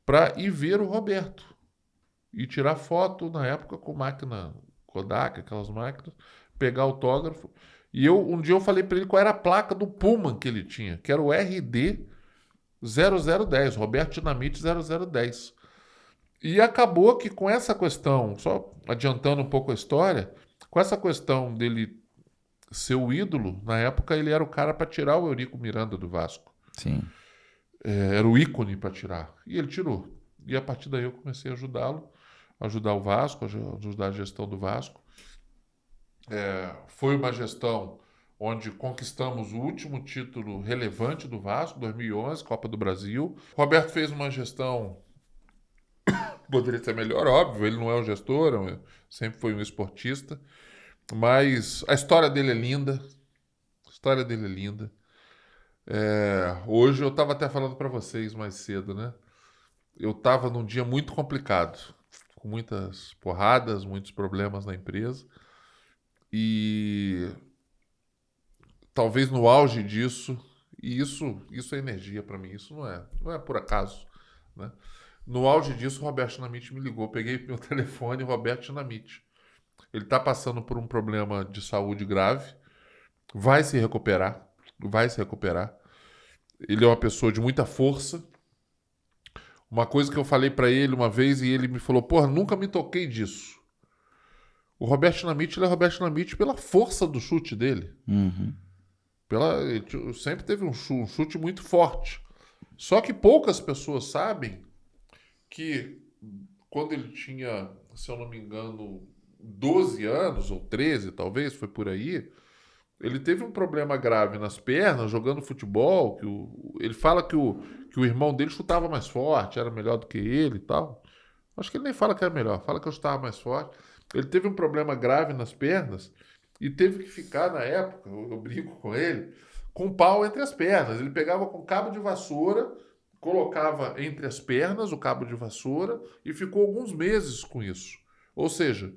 para ir ver o Roberto. E tirar foto, na época, com máquina Kodak, aquelas máquinas, pegar autógrafo. E um dia eu falei para ele qual era a placa do Pullman que ele tinha, que era o RD 0010, Roberto Dinamite 0010. E acabou que com essa questão, só adiantando um pouco a história, com essa questão dele ser o ídolo, na época ele era o cara para tirar o Eurico Miranda do Vasco. Sim. Era o ícone para tirar. E ele tirou. E a partir daí eu comecei a ajudá-lo, ajudar o Vasco, ajudar a gestão do Vasco. Foi uma gestão onde conquistamos o último título relevante do Vasco, 2011, Copa do Brasil. Roberto fez uma gestão... Poderia ser melhor, óbvio, ele não é um gestor, sempre foi um esportista, mas a história dele é linda, Hoje eu estava até falando para vocês mais cedo, né? Eu estava num dia muito complicado, com muitas porradas, muitos problemas na empresa, e talvez no auge disso, e isso é energia para mim, isso não é por acaso, né? No auge disso, o Roberto Dinamite me ligou. Peguei meu telefone, Roberto Dinamite. Ele está passando por um problema de saúde grave. Vai se recuperar. Ele é uma pessoa de muita força. Uma coisa que eu falei para ele uma vez e ele me falou, nunca me toquei disso. O Roberto Dinamite, ele é Roberto Dinamite pela força do chute dele. Uhum. Ele sempre teve um chute muito forte. Só que poucas pessoas sabem que quando ele tinha, se eu não me engano, 12 anos, ou 13 talvez, foi por aí, ele teve um problema grave nas pernas, jogando futebol, ele fala que o irmão dele chutava mais forte, era melhor do que ele e tal. Acho que ele nem fala que era melhor, fala que eu chutava mais forte. Ele teve um problema grave nas pernas e teve que ficar, na época, eu brinco com ele, com pau entre as pernas. Ele pegava com cabo de vassoura, colocava entre as pernas o cabo de vassoura e ficou alguns meses com isso. Ou seja,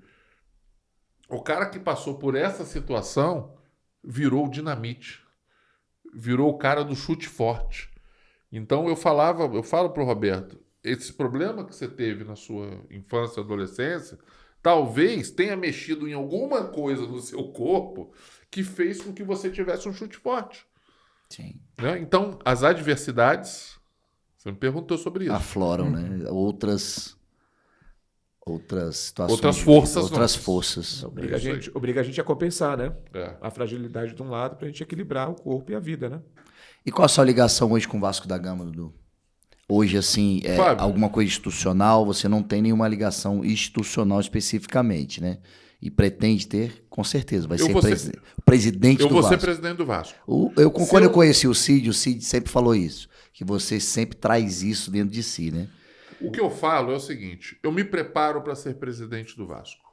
o cara que passou por essa situação virou dinamite. Virou o cara do chute forte. Então eu falo pro Roberto, esse problema que você teve na sua infância e adolescência, talvez tenha mexido em alguma coisa no seu corpo que fez com que você tivesse um chute forte. Sim. Né? Então, as adversidades, você me perguntou sobre isso. Afloram, né? Outras situações. Outras forças. Outras forças. Obriga a gente a compensar, né? É. A fragilidade de um lado pra gente equilibrar o corpo e a vida, né? E qual a sua ligação hoje com o Vasco da Gama, Dudu? Hoje, assim, Fábio, alguma coisa institucional? Você não tem nenhuma ligação institucional especificamente, né? E pretende ter, com certeza. Vai ser presidente do Vasco. Eu vou ser presidente do Vasco. Quando eu conheci o Cid sempre falou isso. Que você sempre traz isso dentro de si, né? O que eu falo é o seguinte, eu me preparo para ser presidente do Vasco.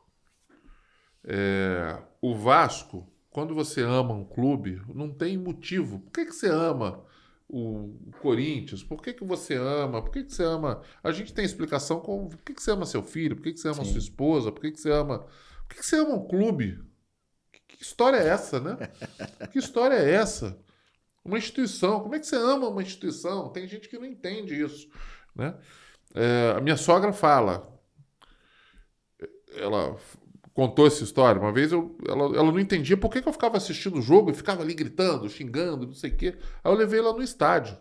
O Vasco, quando você ama um clube, não tem motivo. Por que você ama o Corinthians? Por que você ama? Por que você ama? A gente tem explicação por que você ama seu filho? Por que você ama sua esposa? Por que você ama? Por que você ama um clube? Que história é essa, né? Que história é essa? Uma instituição. Como é que você ama uma instituição? Tem gente que não entende isso, né? A minha sogra fala, ela contou essa história, uma vez ela não entendia por que eu ficava assistindo o jogo e ficava ali gritando, xingando, não sei o quê. Aí eu levei ela no estádio,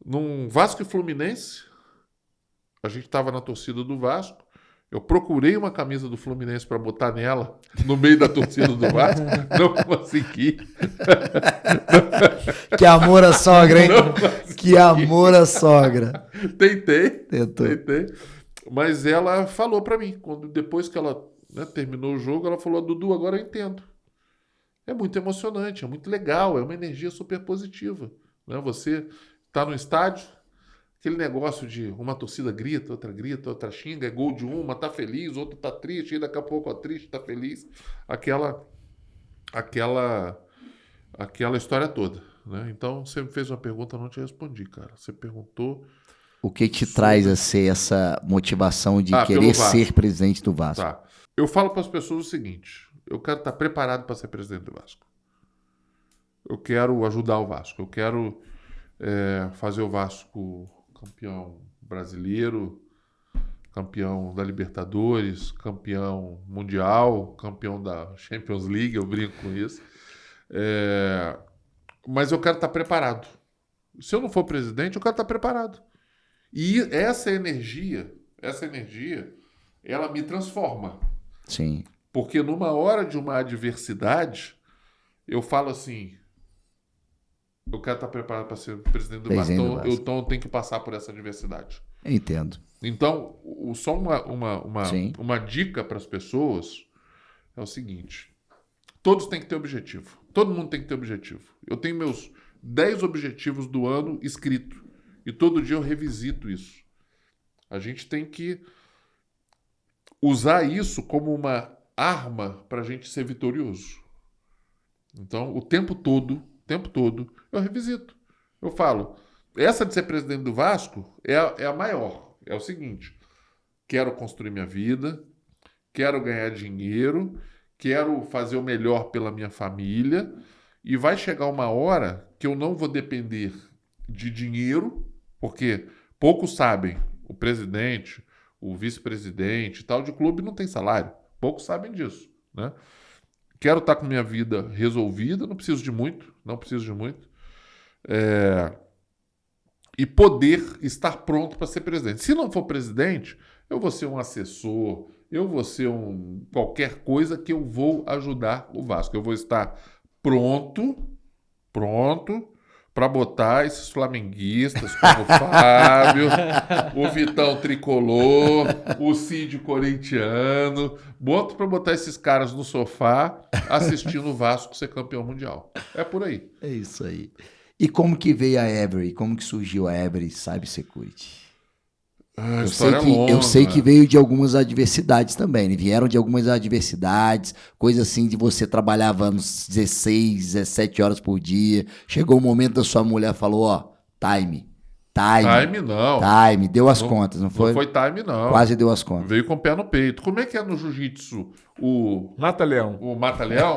num Vasco e Fluminense, a gente estava na torcida do Vasco, eu procurei uma camisa do Fluminense para botar nela, no meio da torcida do Vasco, não consegui. Que amor a sogra, hein? Que amor a sogra. Tentei. Tentou. Mas ela falou para mim, depois que ela terminou o jogo, ela falou, Dudu, agora eu entendo. É muito emocionante, é muito legal, é uma energia super positiva. Né? Você tá no estádio, aquele negócio de uma torcida grita, outra xinga, é gol de uma, tá feliz, outra tá triste, e daqui a pouco a triste tá feliz. Aquela história toda. Né? Então, você me fez uma pergunta, eu não te respondi, cara. Você perguntou... O que te traz a ser essa motivação de querer ser presidente do Vasco? Tá. Eu falo para as pessoas o seguinte, eu quero estar preparado para ser presidente do Vasco. Eu quero ajudar o Vasco, eu quero fazer o Vasco campeão brasileiro, campeão da Libertadores, campeão mundial, campeão da Champions League, eu brinco com isso. Mas eu quero estar preparado. Se eu não for presidente, eu quero estar preparado. E essa energia, ela me transforma. Sim. Porque numa hora de uma adversidade, eu falo assim, eu quero estar preparado para ser presidente do Vasco. Então eu tenho que passar por essa adversidade. Entendo. Então, só uma dica para as pessoas é o seguinte, todos têm que ter objetivo. Todo mundo tem que ter objetivo. Eu tenho meus 10 objetivos do ano escritos. E todo dia eu revisito isso. A gente tem que usar isso como uma arma para a gente ser vitorioso. Então, o tempo todo, eu revisito. Eu falo, essa de ser presidente do Vasco é a maior. É o seguinte, quero construir minha vida, quero ganhar dinheiro, quero fazer o melhor pela minha família e vai chegar uma hora que eu não vou depender de dinheiro, porque poucos sabem, o presidente, o vice-presidente e tal de clube não tem salário. Poucos sabem disso, né? Quero estar com minha vida resolvida, não preciso de muito. E poder estar pronto para ser presidente. Se não for presidente, eu vou ser um assessor, eu vou ser qualquer coisa que eu vou ajudar o Vasco. Eu vou estar pronto para botar esses flamenguistas como o Fábio, o Vitão Tricolor, o Cid corintiano. Boto para botar esses caras no sofá assistindo o Vasco ser campeão mundial. É por aí. É isso aí. E como que veio a Every? Como que surgiu a Every Cybersecurity? Eu sei que veio de algumas adversidades também, né? Vieram de algumas adversidades, coisa assim de você trabalhava uns 16, 17 horas por dia. Chegou o momento da sua mulher falou, ó, time, não. Time, deu as contas, não foi? Não foi time, não. Quase deu as contas. Veio com o pé no peito. Como é que é no jiu-jitsu o... Mata-leão. O mata-leão?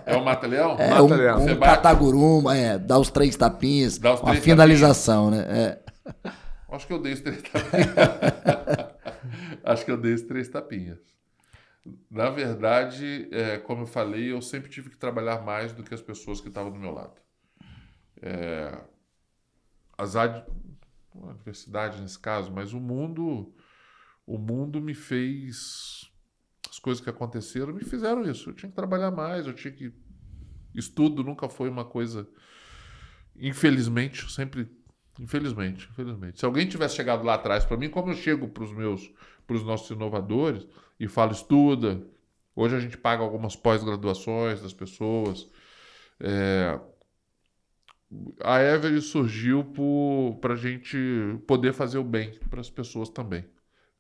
É o mata-leão? É, um cataguruma, dá os 3 tapinhas, uma finalização, né? Acho que eu dei os 3 tapinhas. Acho que eu dei os 3 tapinhas. Na verdade, como eu falei, eu sempre tive que trabalhar mais do que as pessoas que estavam do meu lado. As adversidades nesse caso, mas o mundo me fez... As coisas que aconteceram me fizeram isso. Eu tinha que trabalhar mais, eu tinha que... Estudo nunca foi uma coisa... Infelizmente, sempre... Infelizmente. Se alguém tivesse chegado lá atrás para mim, como eu chego para os nossos inovadores e falo, estuda. Hoje a gente paga algumas pós-graduações das pessoas. A Every surgiu para a gente poder fazer o bem para as pessoas também.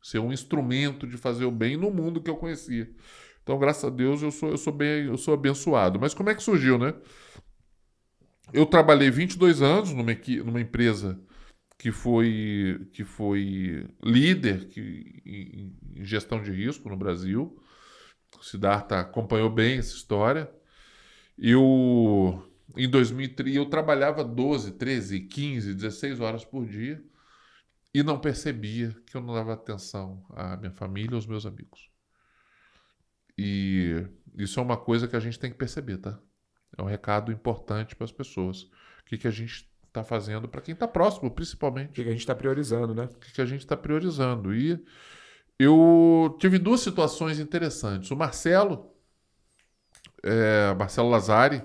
Ser um instrumento de fazer o bem no mundo que eu conhecia. Então, graças a Deus, eu sou abençoado. Mas como é que surgiu, né? Eu trabalhei 22 anos numa empresa que foi líder em gestão de risco no Brasil. O Siddhartha acompanhou bem essa história. Em 2003, eu trabalhava 12, 13, 15, 16 horas por dia e não percebia que eu não dava atenção à minha família e aos meus amigos. E isso é uma coisa que a gente tem que perceber, tá? É um recado importante para as pessoas. O que a gente está fazendo para quem está próximo, principalmente. O que a gente está priorizando, né? O que a gente está priorizando. E eu tive 2 situações interessantes. O Marcelo Lazari,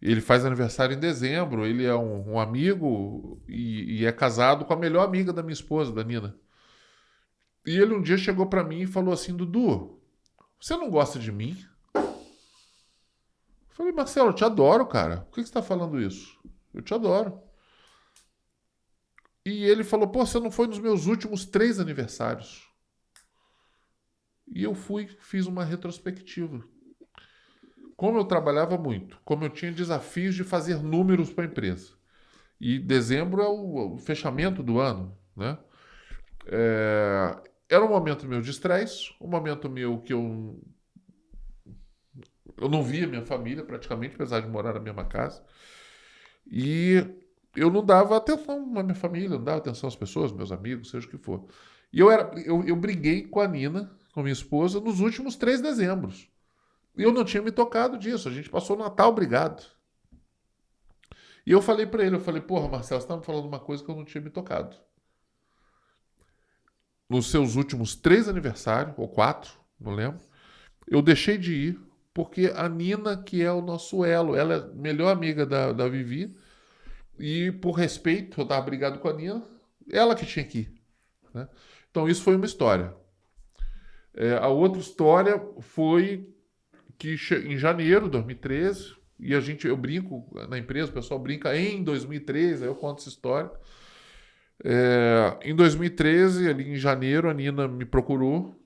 ele faz aniversário em dezembro. Ele é um amigo e é casado com a melhor amiga da minha esposa, da Nina. E ele um dia chegou para mim e falou assim, Dudu, você não gosta de mim? Eu falei, Marcelo, eu te adoro, cara. Por que você está falando isso? Eu te adoro. E ele falou, pô, você não foi nos meus últimos 3 aniversários. E eu fiz uma retrospectiva. Como eu trabalhava muito, como eu tinha desafios de fazer números para a empresa. E dezembro é o fechamento do ano, né? Era um momento meu de estresse, um momento meu que eu não via minha família praticamente, apesar de morar na mesma casa. E eu não dava atenção à minha família, não dava atenção às pessoas, meus amigos, seja o que for. E eu briguei com a Nina, com minha esposa, nos últimos 3 dezembros. E eu não tinha me tocado disso. A gente passou o Natal brigado. E eu falei para ele, porra, Marcelo, você está me falando uma coisa que eu não tinha me tocado. Nos seus últimos 3 aniversários, ou 4, não lembro, eu deixei de ir, porque a Nina, que é o nosso elo, ela é a melhor amiga da Vivi, e por respeito, eu estava brigado com a Nina, ela que tinha que ir. Né? Então isso foi uma história. A outra história foi que em janeiro de 2013, e eu brinco na empresa, o pessoal brinca em 2013, aí eu conto essa história. Em 2013, ali em janeiro, a Nina me procurou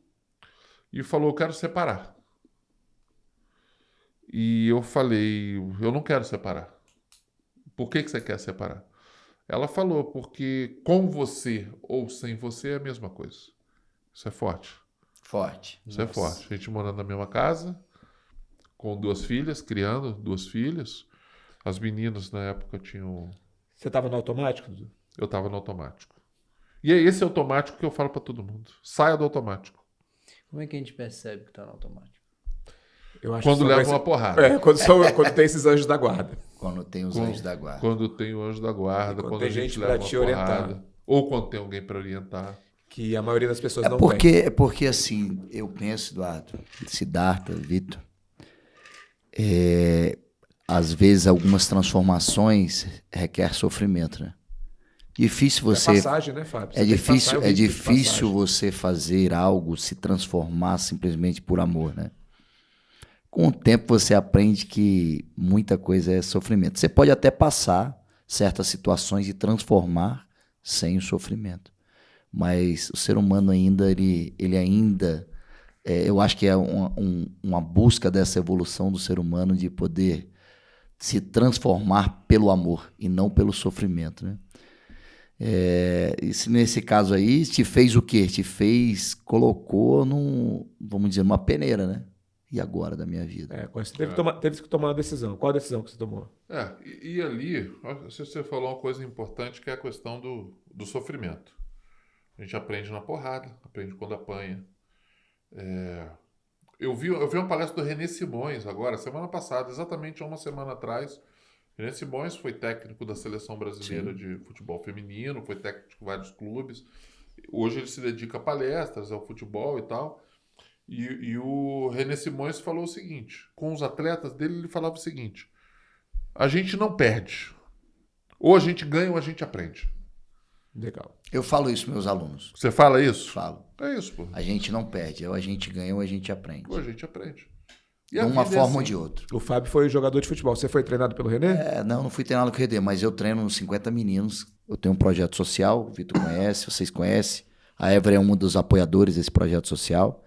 e falou, eu quero separar. E eu falei, eu não quero separar. Por que você quer separar? Ela falou, porque com você ou sem você é a mesma coisa. Isso é forte. Forte. Isso é forte. A gente morando na mesma casa, com 2 filhas, criando 2 filhas. As meninas, na época, tinham... Você estava no automático? Eu estava no automático. E é esse automático que eu falo para todo mundo. Saia do automático. Como é que a gente percebe que está no automático? Eu acho quando leva uma porrada. Quando tem esses anjos da guarda. Quando tem os anjos da guarda. Quando tem o anjo da guarda. Quando tem a gente gente leva para uma te porrada. orientar. Ou quando tem alguém para orientar. Que a maioria das pessoas não tem. É porque assim, eu penso, Eduardo, Siddhartha, Vitor, às vezes algumas transformações requer sofrimento, né? Difícil você... É passagem, né, Fábio? É difícil você fazer algo se transformar simplesmente por amor, né? Com o tempo você aprende que muita coisa é sofrimento. Você pode até passar certas situações e transformar sem o sofrimento. mas o ser humano ainda, ele ainda, eu acho que é uma busca dessa evolução do ser humano de poder se transformar pelo amor e não pelo sofrimento, né? E se nesse caso aí, te fez o quê? Colocou vamos dizer, numa peneira, né? E agora da minha vida? Você teve que tomar uma decisão. Qual a decisão que você tomou? E ali, você falou uma coisa importante que é a questão do sofrimento. A gente aprende na porrada, aprende quando apanha. Eu vi uma palestra do René Simões agora, semana passada, exatamente há uma semana atrás. René Simões foi técnico da Seleção Brasileira de Futebol Feminino, foi técnico de vários clubes. Hoje ele se dedica a palestras, ao futebol e tal. E o René Simões falou o seguinte, com os atletas dele, ele falava o seguinte: a gente não perde. Ou a gente ganha ou a gente aprende. Legal. Eu falo isso para meus alunos. Você fala isso? Falo. É isso, pô. A gente não perde, ou a gente ganha ou a gente aprende. Ou a gente aprende. De uma forma ou de outra. O Fábio foi jogador de futebol. Você foi treinado pelo René? Não fui treinado com o René, mas eu treino uns 50 meninos. Eu tenho um projeto social, o Vitor conhece, vocês conhecem. A Évora é um dos apoiadores desse projeto social.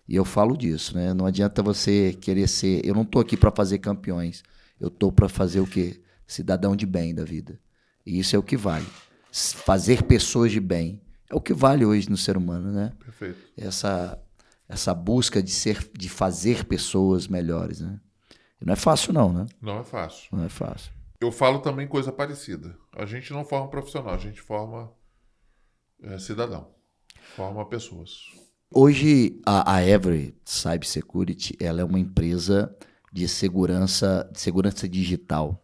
E eu falo disso, né? Não adianta você querer ser... Eu não estou aqui para fazer campeões. Eu estou para fazer o quê? Cidadão de bem da vida. E isso é o que vale. Fazer pessoas de bem é o que vale hoje no ser humano, né? Perfeito. Essa busca de fazer pessoas melhores, né? E não é fácil não, né? Não é fácil. Não é fácil. Eu falo também coisa parecida. A gente não forma profissional, a gente forma cidadão. Forma pessoas. Hoje, a Every Cybersecurity, ela é uma empresa de segurança digital.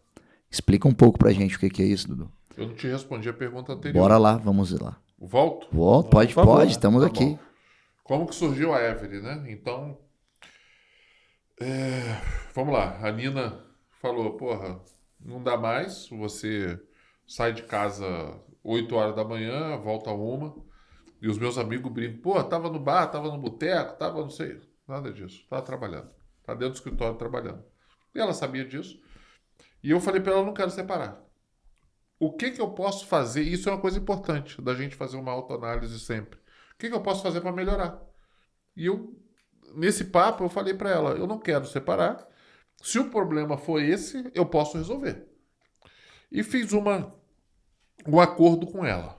Explica um pouco pra gente o que é isso, Dudu. Eu não te respondi a pergunta anterior. Bora lá, vamos lá. Volto? Pode, estamos aqui. Bom. Como que surgiu a Every, né? Então, vamos lá. A Nina falou, porra, não dá mais, você sai de casa 8 horas da manhã, volta 1. E os meus amigos brincam, pô, tava no bar, tava no boteco, tava não sei, nada disso. Tava trabalhando. Tá dentro do escritório trabalhando. E ela sabia disso. E eu falei pra ela, não quero separar. O que eu posso fazer? Isso é uma coisa importante, da gente fazer uma autoanálise sempre. O que eu posso fazer para melhorar? E nesse papo, eu falei para ela, eu não quero separar. Se o problema for esse, eu posso resolver. E fiz um acordo com ela.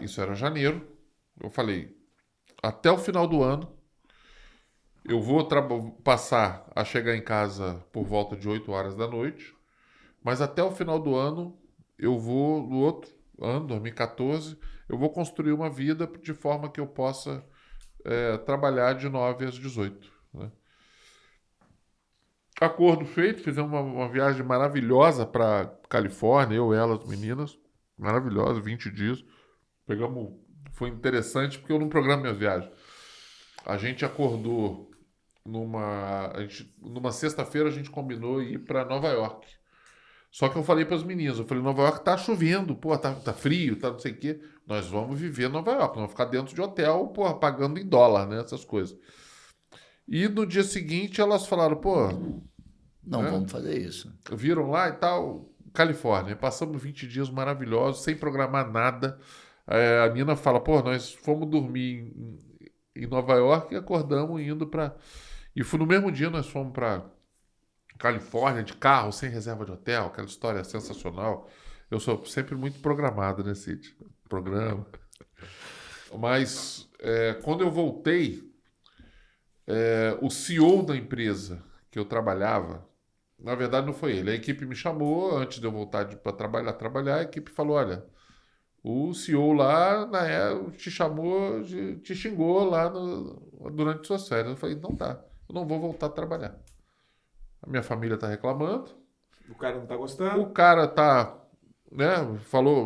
Isso era janeiro. Eu falei, até o final do ano, eu vou passar a chegar em casa por volta de 8 horas da noite, mas até o final do ano, eu vou, no outro ano, 2014, eu vou construir uma vida de forma que eu possa trabalhar de 9 às 18. Né? Acordo feito, fizemos uma viagem maravilhosa para Califórnia, eu, ela, as meninas, maravilhosa, 20 dias. Foi interessante porque eu não programo minhas viagens. A gente acordou numa sexta-feira, a gente combinou ir para Nova York. Só que eu falei para as meninas, eu falei, Nova York tá chovendo, pô, tá frio, tá não sei o quê. Nós vamos viver em Nova York, nós vamos ficar dentro de hotel, pô, pagando em dólar, né, essas coisas. E no dia seguinte elas falaram, pô... Não, vamos fazer isso. Viram lá e tal, Califórnia. Passamos 20 dias maravilhosos, sem programar nada. A Nina fala, pô, nós fomos dormir em Nova York e acordamos indo para... E no mesmo dia nós fomos para Califórnia de carro, sem reserva de hotel, aquela história sensacional. Eu sou sempre muito programado nesse programa. Mas quando eu voltei, o CEO da empresa que eu trabalhava, na verdade não foi ele, a equipe me chamou antes de eu voltar para trabalhar, a equipe falou, olha, o CEO lá te chamou, te xingou lá durante suas férias. Eu falei, não tá, eu não vou voltar a trabalhar. A minha família tá reclamando. O cara não tá gostando. O cara tá, né,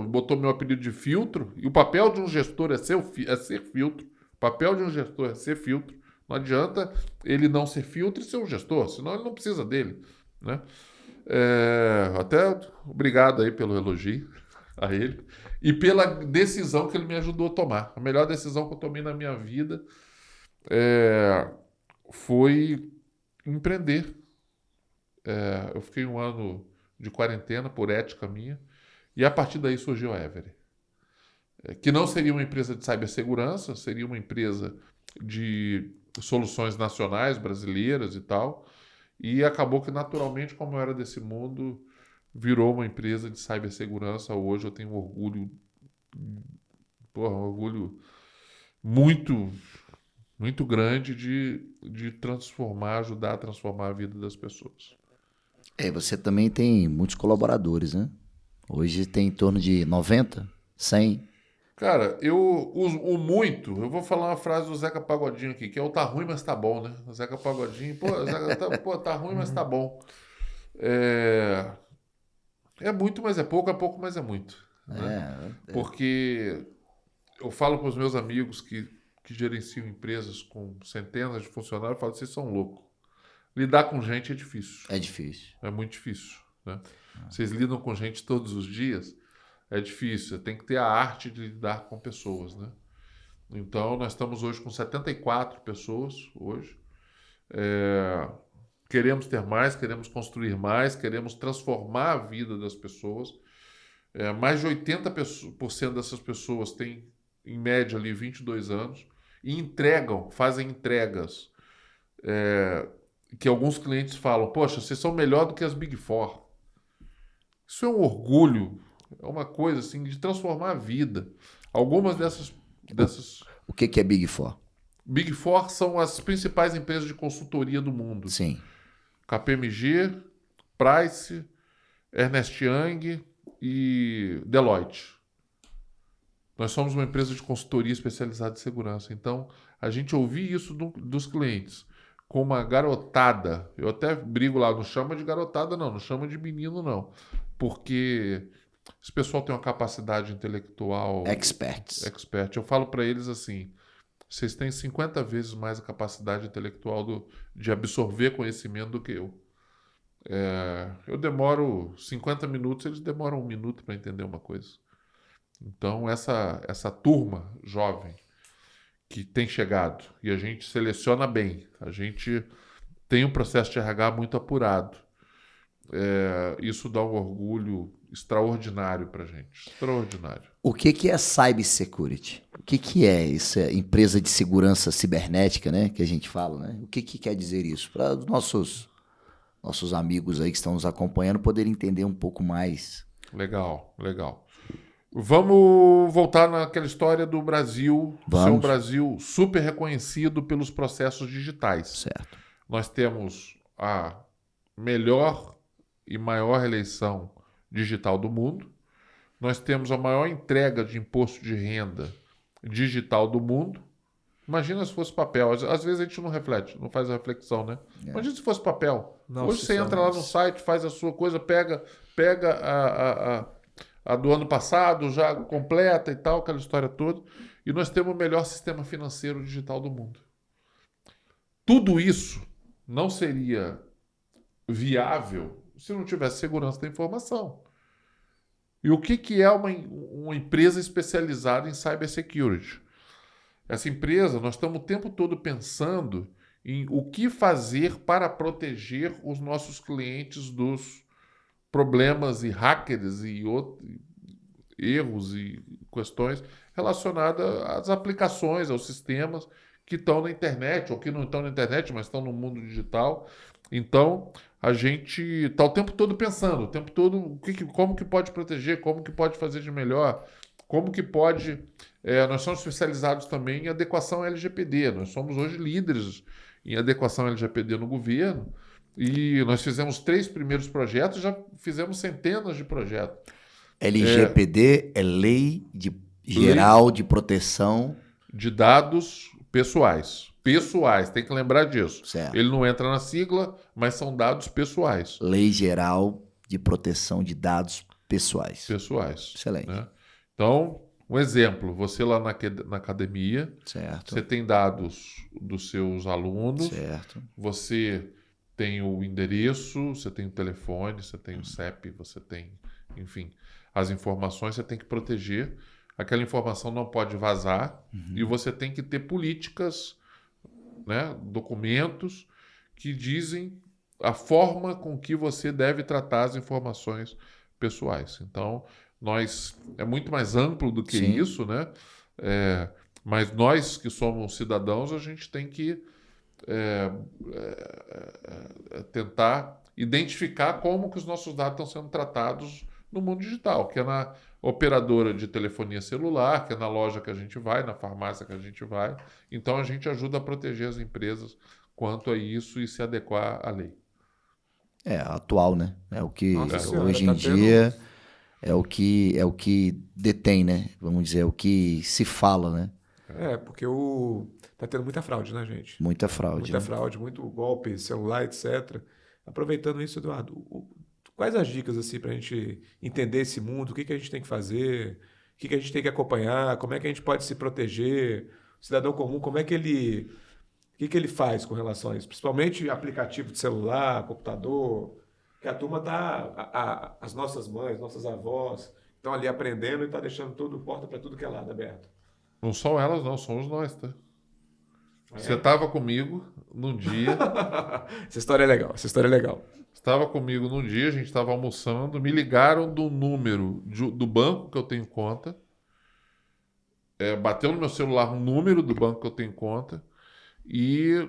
botou meu apelido de filtro, e o papel de um gestor é ser filtro. O papel de um gestor é ser filtro. Não adianta ele não ser filtro e ser um gestor, senão ele não precisa dele, né? Até obrigado aí pelo elogio a ele e pela decisão que ele me ajudou a tomar. A melhor decisão que eu tomei na minha vida foi empreender. Eu fiquei 1 ano de quarentena por ética minha e a partir daí surgiu a Every. que não seria uma empresa de cibersegurança, seria uma empresa de soluções nacionais, brasileiras e tal, e acabou que naturalmente, como eu era desse mundo, virou uma empresa de cibersegurança. Hoje eu tenho um orgulho muito, muito grande de transformar, ajudar a transformar a vida das pessoas. Você também tem muitos colaboradores, né? Hoje tem em torno de 90, 100. Cara, eu uso o muito. Eu vou falar uma frase do Zeca Pagodinho aqui, que é o tá ruim, mas tá bom, né? O Zeca Pagodinho, tá ruim, mas tá bom. É muito, mas é pouco, mas é muito. Né? Porque eu falo para os meus amigos que gerenciam empresas com centenas de funcionários, eu falo, vocês são loucos. Lidar com gente é difícil. É difícil. É muito difícil. Né? Vocês lidam com gente todos os dias, é difícil. Você tem que ter a arte de lidar com pessoas. Né? Então, nós estamos hoje com 74 pessoas hoje. Queremos ter mais, queremos construir mais, queremos transformar a vida das pessoas. Mais de 80% dessas pessoas têm, em média, ali 22 anos e fazem entregas que alguns clientes falam, poxa, vocês são melhor do que as Big Four. Isso é um orgulho, é uma coisa assim de transformar a vida. Algumas dessas... O que é Big Four? Big Four são as principais empresas de consultoria do mundo. Sim. KPMG, Price, Ernst Young e Deloitte. Nós somos uma empresa de consultoria especializada em segurança. Então, a gente ouvir isso dos clientes com uma garotada. Eu até brigo lá, não chama de garotada não chama de menino não. Porque esse pessoal tem uma capacidade intelectual... Expert. Eu falo para eles assim, vocês têm 50 vezes mais a capacidade intelectual de absorver conhecimento do que eu. Eu demoro 50 minutos, eles demoram 1 minuto para entender uma coisa. Então, essa turma jovem que tem chegado, e a gente seleciona bem, a gente tem um processo de RH muito apurado. Isso dá um orgulho extraordinário para a gente. Extraordinário. O que é cybersecurity? O que é essa empresa de segurança cibernética, né, que a gente fala, né? O que quer dizer isso? Para os nossos amigos aí que estão nos acompanhando poderem entender um pouco mais. Legal. Vamos voltar naquela história do Brasil, ser um Brasil super reconhecido pelos processos digitais. Certo. Nós temos a melhor e maior eleição digital do mundo. Nós temos a maior entrega de imposto de renda digital do mundo. Imagina se fosse papel. Às vezes a gente não reflete, não faz a reflexão, né? Imagina se fosse papel. Hoje você entra lá no site, faz a sua coisa, pega a do ano passado, já completa e tal, aquela história toda. E nós temos o melhor sistema financeiro digital do mundo. Tudo isso não seria viável se não tivesse segurança da informação. E o que é uma empresa especializada em cybersecurity? Essa empresa, nós estamos o tempo todo pensando em o que fazer para proteger os nossos clientes dos problemas e hackers e erros e questões relacionadas às aplicações, aos sistemas que estão na internet ou que não estão na internet, mas estão no mundo digital. Então, a gente está o tempo todo pensando, como que pode proteger, como que pode fazer de melhor, como que pode... nós somos especializados também em adequação LGPD. Nós somos hoje líderes em adequação LGPD no governo e nós fizemos 3 primeiros projetos, já fizemos centenas de projetos. LGPD é Lei Geral de Proteção de Dados Pessoais. Tem que lembrar disso. Certo. Ele não entra na sigla, mas são dados pessoais. Lei Geral de Proteção de Dados Pessoais. Excelente. Né? Então, um exemplo, você lá na academia, certo, você tem dados dos seus alunos, certo, você tem o endereço, você tem o telefone, você tem o CEP, você tem, enfim, as informações, você tem que proteger. Aquela informação não pode vazar e você tem que ter políticas, né, documentos que dizem a forma com que você deve tratar as informações pessoais. Então, É muito mais amplo do que Sim. isso, né? Mas nós que somos cidadãos, a gente tem que tentar identificar como que os nossos dados estão sendo tratados no mundo digital, que é na operadora de telefonia celular, que é na loja que a gente vai, na farmácia que a gente vai. Então, a gente ajuda a proteger as empresas quanto a isso e se adequar à lei. Atual, né? É o que Nossa Senhora, hoje em tá dia é o que detém, né? Vamos dizer, é o que se fala, né? Porque tá tendo muita fraude, né, gente? Muita fraude. Muita né? fraude, muito golpe, celular, etc. Aproveitando isso, Eduardo, quais as dicas assim para a gente entender esse mundo? O que a gente tem que fazer? O que a gente tem que acompanhar? Como é que a gente pode se proteger? O cidadão comum, como é que ele... O que ele faz com relação a isso? Principalmente aplicativo de celular, computador, que a turma tá... As nossas mães, nossas avós estão ali aprendendo e tá deixando porta para tudo que é lado aberto. Não são elas, não, somos nós, tá? Você estava comigo num dia. Essa história é legal, Estava comigo num dia, a gente estava almoçando, me ligaram do número do banco que eu tenho conta. Bateu no meu celular um número do banco que eu tenho conta. E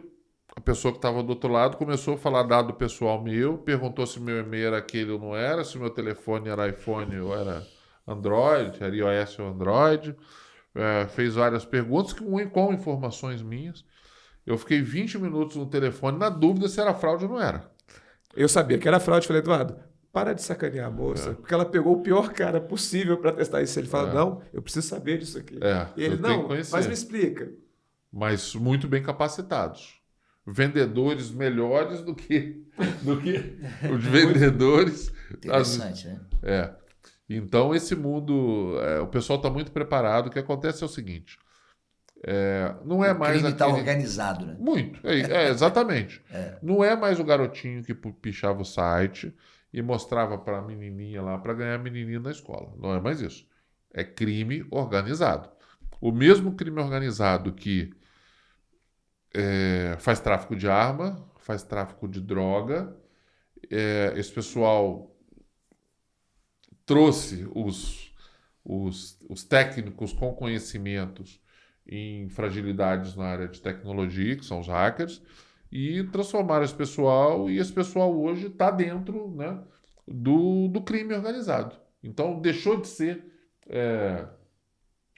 a pessoa que estava do outro lado começou a falar dado pessoal meu, perguntou se meu e-mail era aquele ou não era, se meu telefone era iPhone ou era Android, era iOS ou Android. Fez várias perguntas com informações minhas. Eu fiquei 20 minutos no telefone na dúvida se era fraude ou não era. Eu sabia que era fraude. Falei, Eduardo, para de sacanear a moça, porque ela pegou o pior cara possível para testar isso. Ele fala, não, eu preciso saber disso aqui. E ele, não, mas me explica. Mas muito bem capacitados. Vendedores melhores do que os vendedores. Interessante, né? Então, esse mundo, o pessoal está muito preparado. O que acontece é o seguinte, não é mais crime está aquele... organizado, né? Muito, exatamente. Não é mais o garotinho que pichava o site e mostrava para a menininha lá para ganhar a menininha na escola. Não é mais isso. É crime organizado. O mesmo crime organizado que faz tráfico de arma, faz tráfico de droga. Esse pessoal trouxe os técnicos com conhecimentos em fragilidades na área de tecnologia, que são os hackers, e transformaram esse pessoal, e esse pessoal hoje está dentro, né, do crime organizado. Então deixou de ser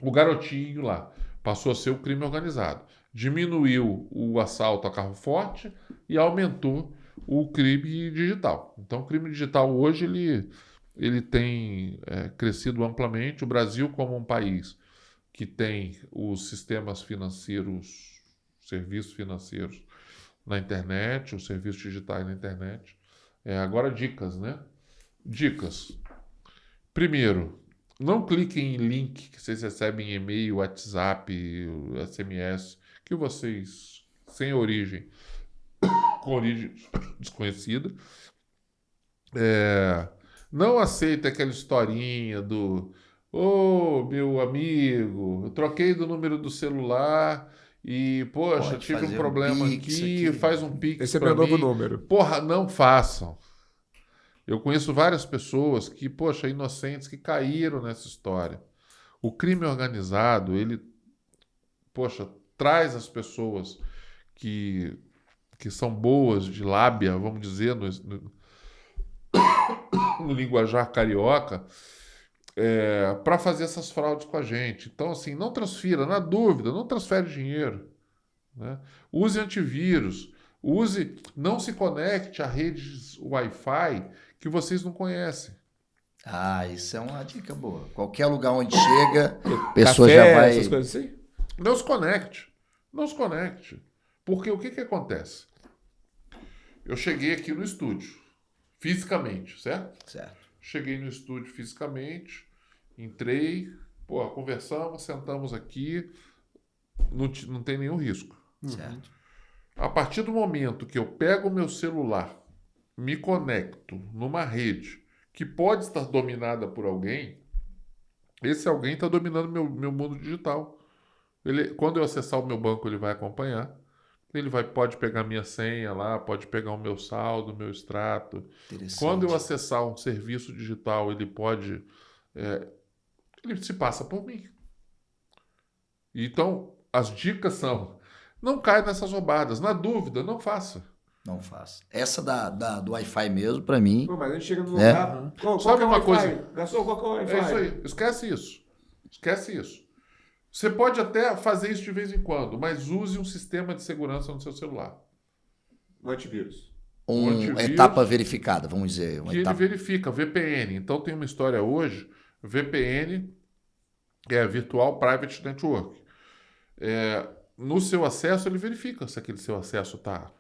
o garotinho lá, passou a ser o crime organizado. Diminuiu o assalto a carro forte e aumentou o crime digital. Então o crime digital hoje ele tem crescido amplamente. O Brasil, como um país que tem os sistemas financeiros, serviços financeiros na internet, os serviços digitais na internet. Agora, dicas, né? Dicas. Primeiro, não cliquem em link que vocês recebem em e-mail, WhatsApp, SMS, que vocês, sem origem, com origem desconhecida. Não aceita aquela historinha do meu amigo, eu troquei do número do celular e, poxa, Pode tive um fazer problema um Pix aqui. faz um Pix Esse é pra meu novo mim. número. Porra, não façam. Eu conheço várias pessoas que, poxa, inocentes, que caíram nessa história. O crime organizado, ele, poxa, traz as pessoas que são boas de lábia, vamos dizer, no linguajar carioca, para fazer essas fraudes com a gente. Então, assim, não transfira, na dúvida, não transfere dinheiro. Né? Use antivírus, não se conecte a redes Wi-Fi que vocês não conhecem. Isso é uma dica boa. Qualquer lugar onde chega, a pessoa já vai... essas coisas assim? Não se conecte. Não se conecte. Porque o que acontece? Eu cheguei aqui no estúdio, fisicamente, certo? Certo. Cheguei no estúdio fisicamente, entrei, conversamos, sentamos aqui, não tem nenhum risco. Certo. A partir do momento que eu pego o meu celular, me conecto numa rede que pode estar dominada por alguém, esse alguém está dominando meu mundo digital. Quando eu acessar o meu banco, ele vai acompanhar. Ele pode pegar minha senha lá, pode pegar o meu saldo, o meu extrato. Quando eu acessar um serviço digital, ele pode ele se passa por mim. Então, as dicas são: não caia nessas roubadas. Na dúvida, não faça. Não faça. Essa do Wi-Fi mesmo, pra mim... Pô, mas a gente chega no lugar... Qual Sabe que é o uma Wi-Fi? coisa? Garçom, qual que é o Wi-Fi? É isso aí. Esquece isso. Esquece isso. Você pode até fazer isso de vez em quando, mas use um sistema de segurança no seu celular. Um antivírus. Uma etapa verificada, vamos dizer. Que ele verifica, VPN. Então tem uma história hoje, VPN é Virtual Private Network. No seu acesso, ele verifica se aquele seu acesso está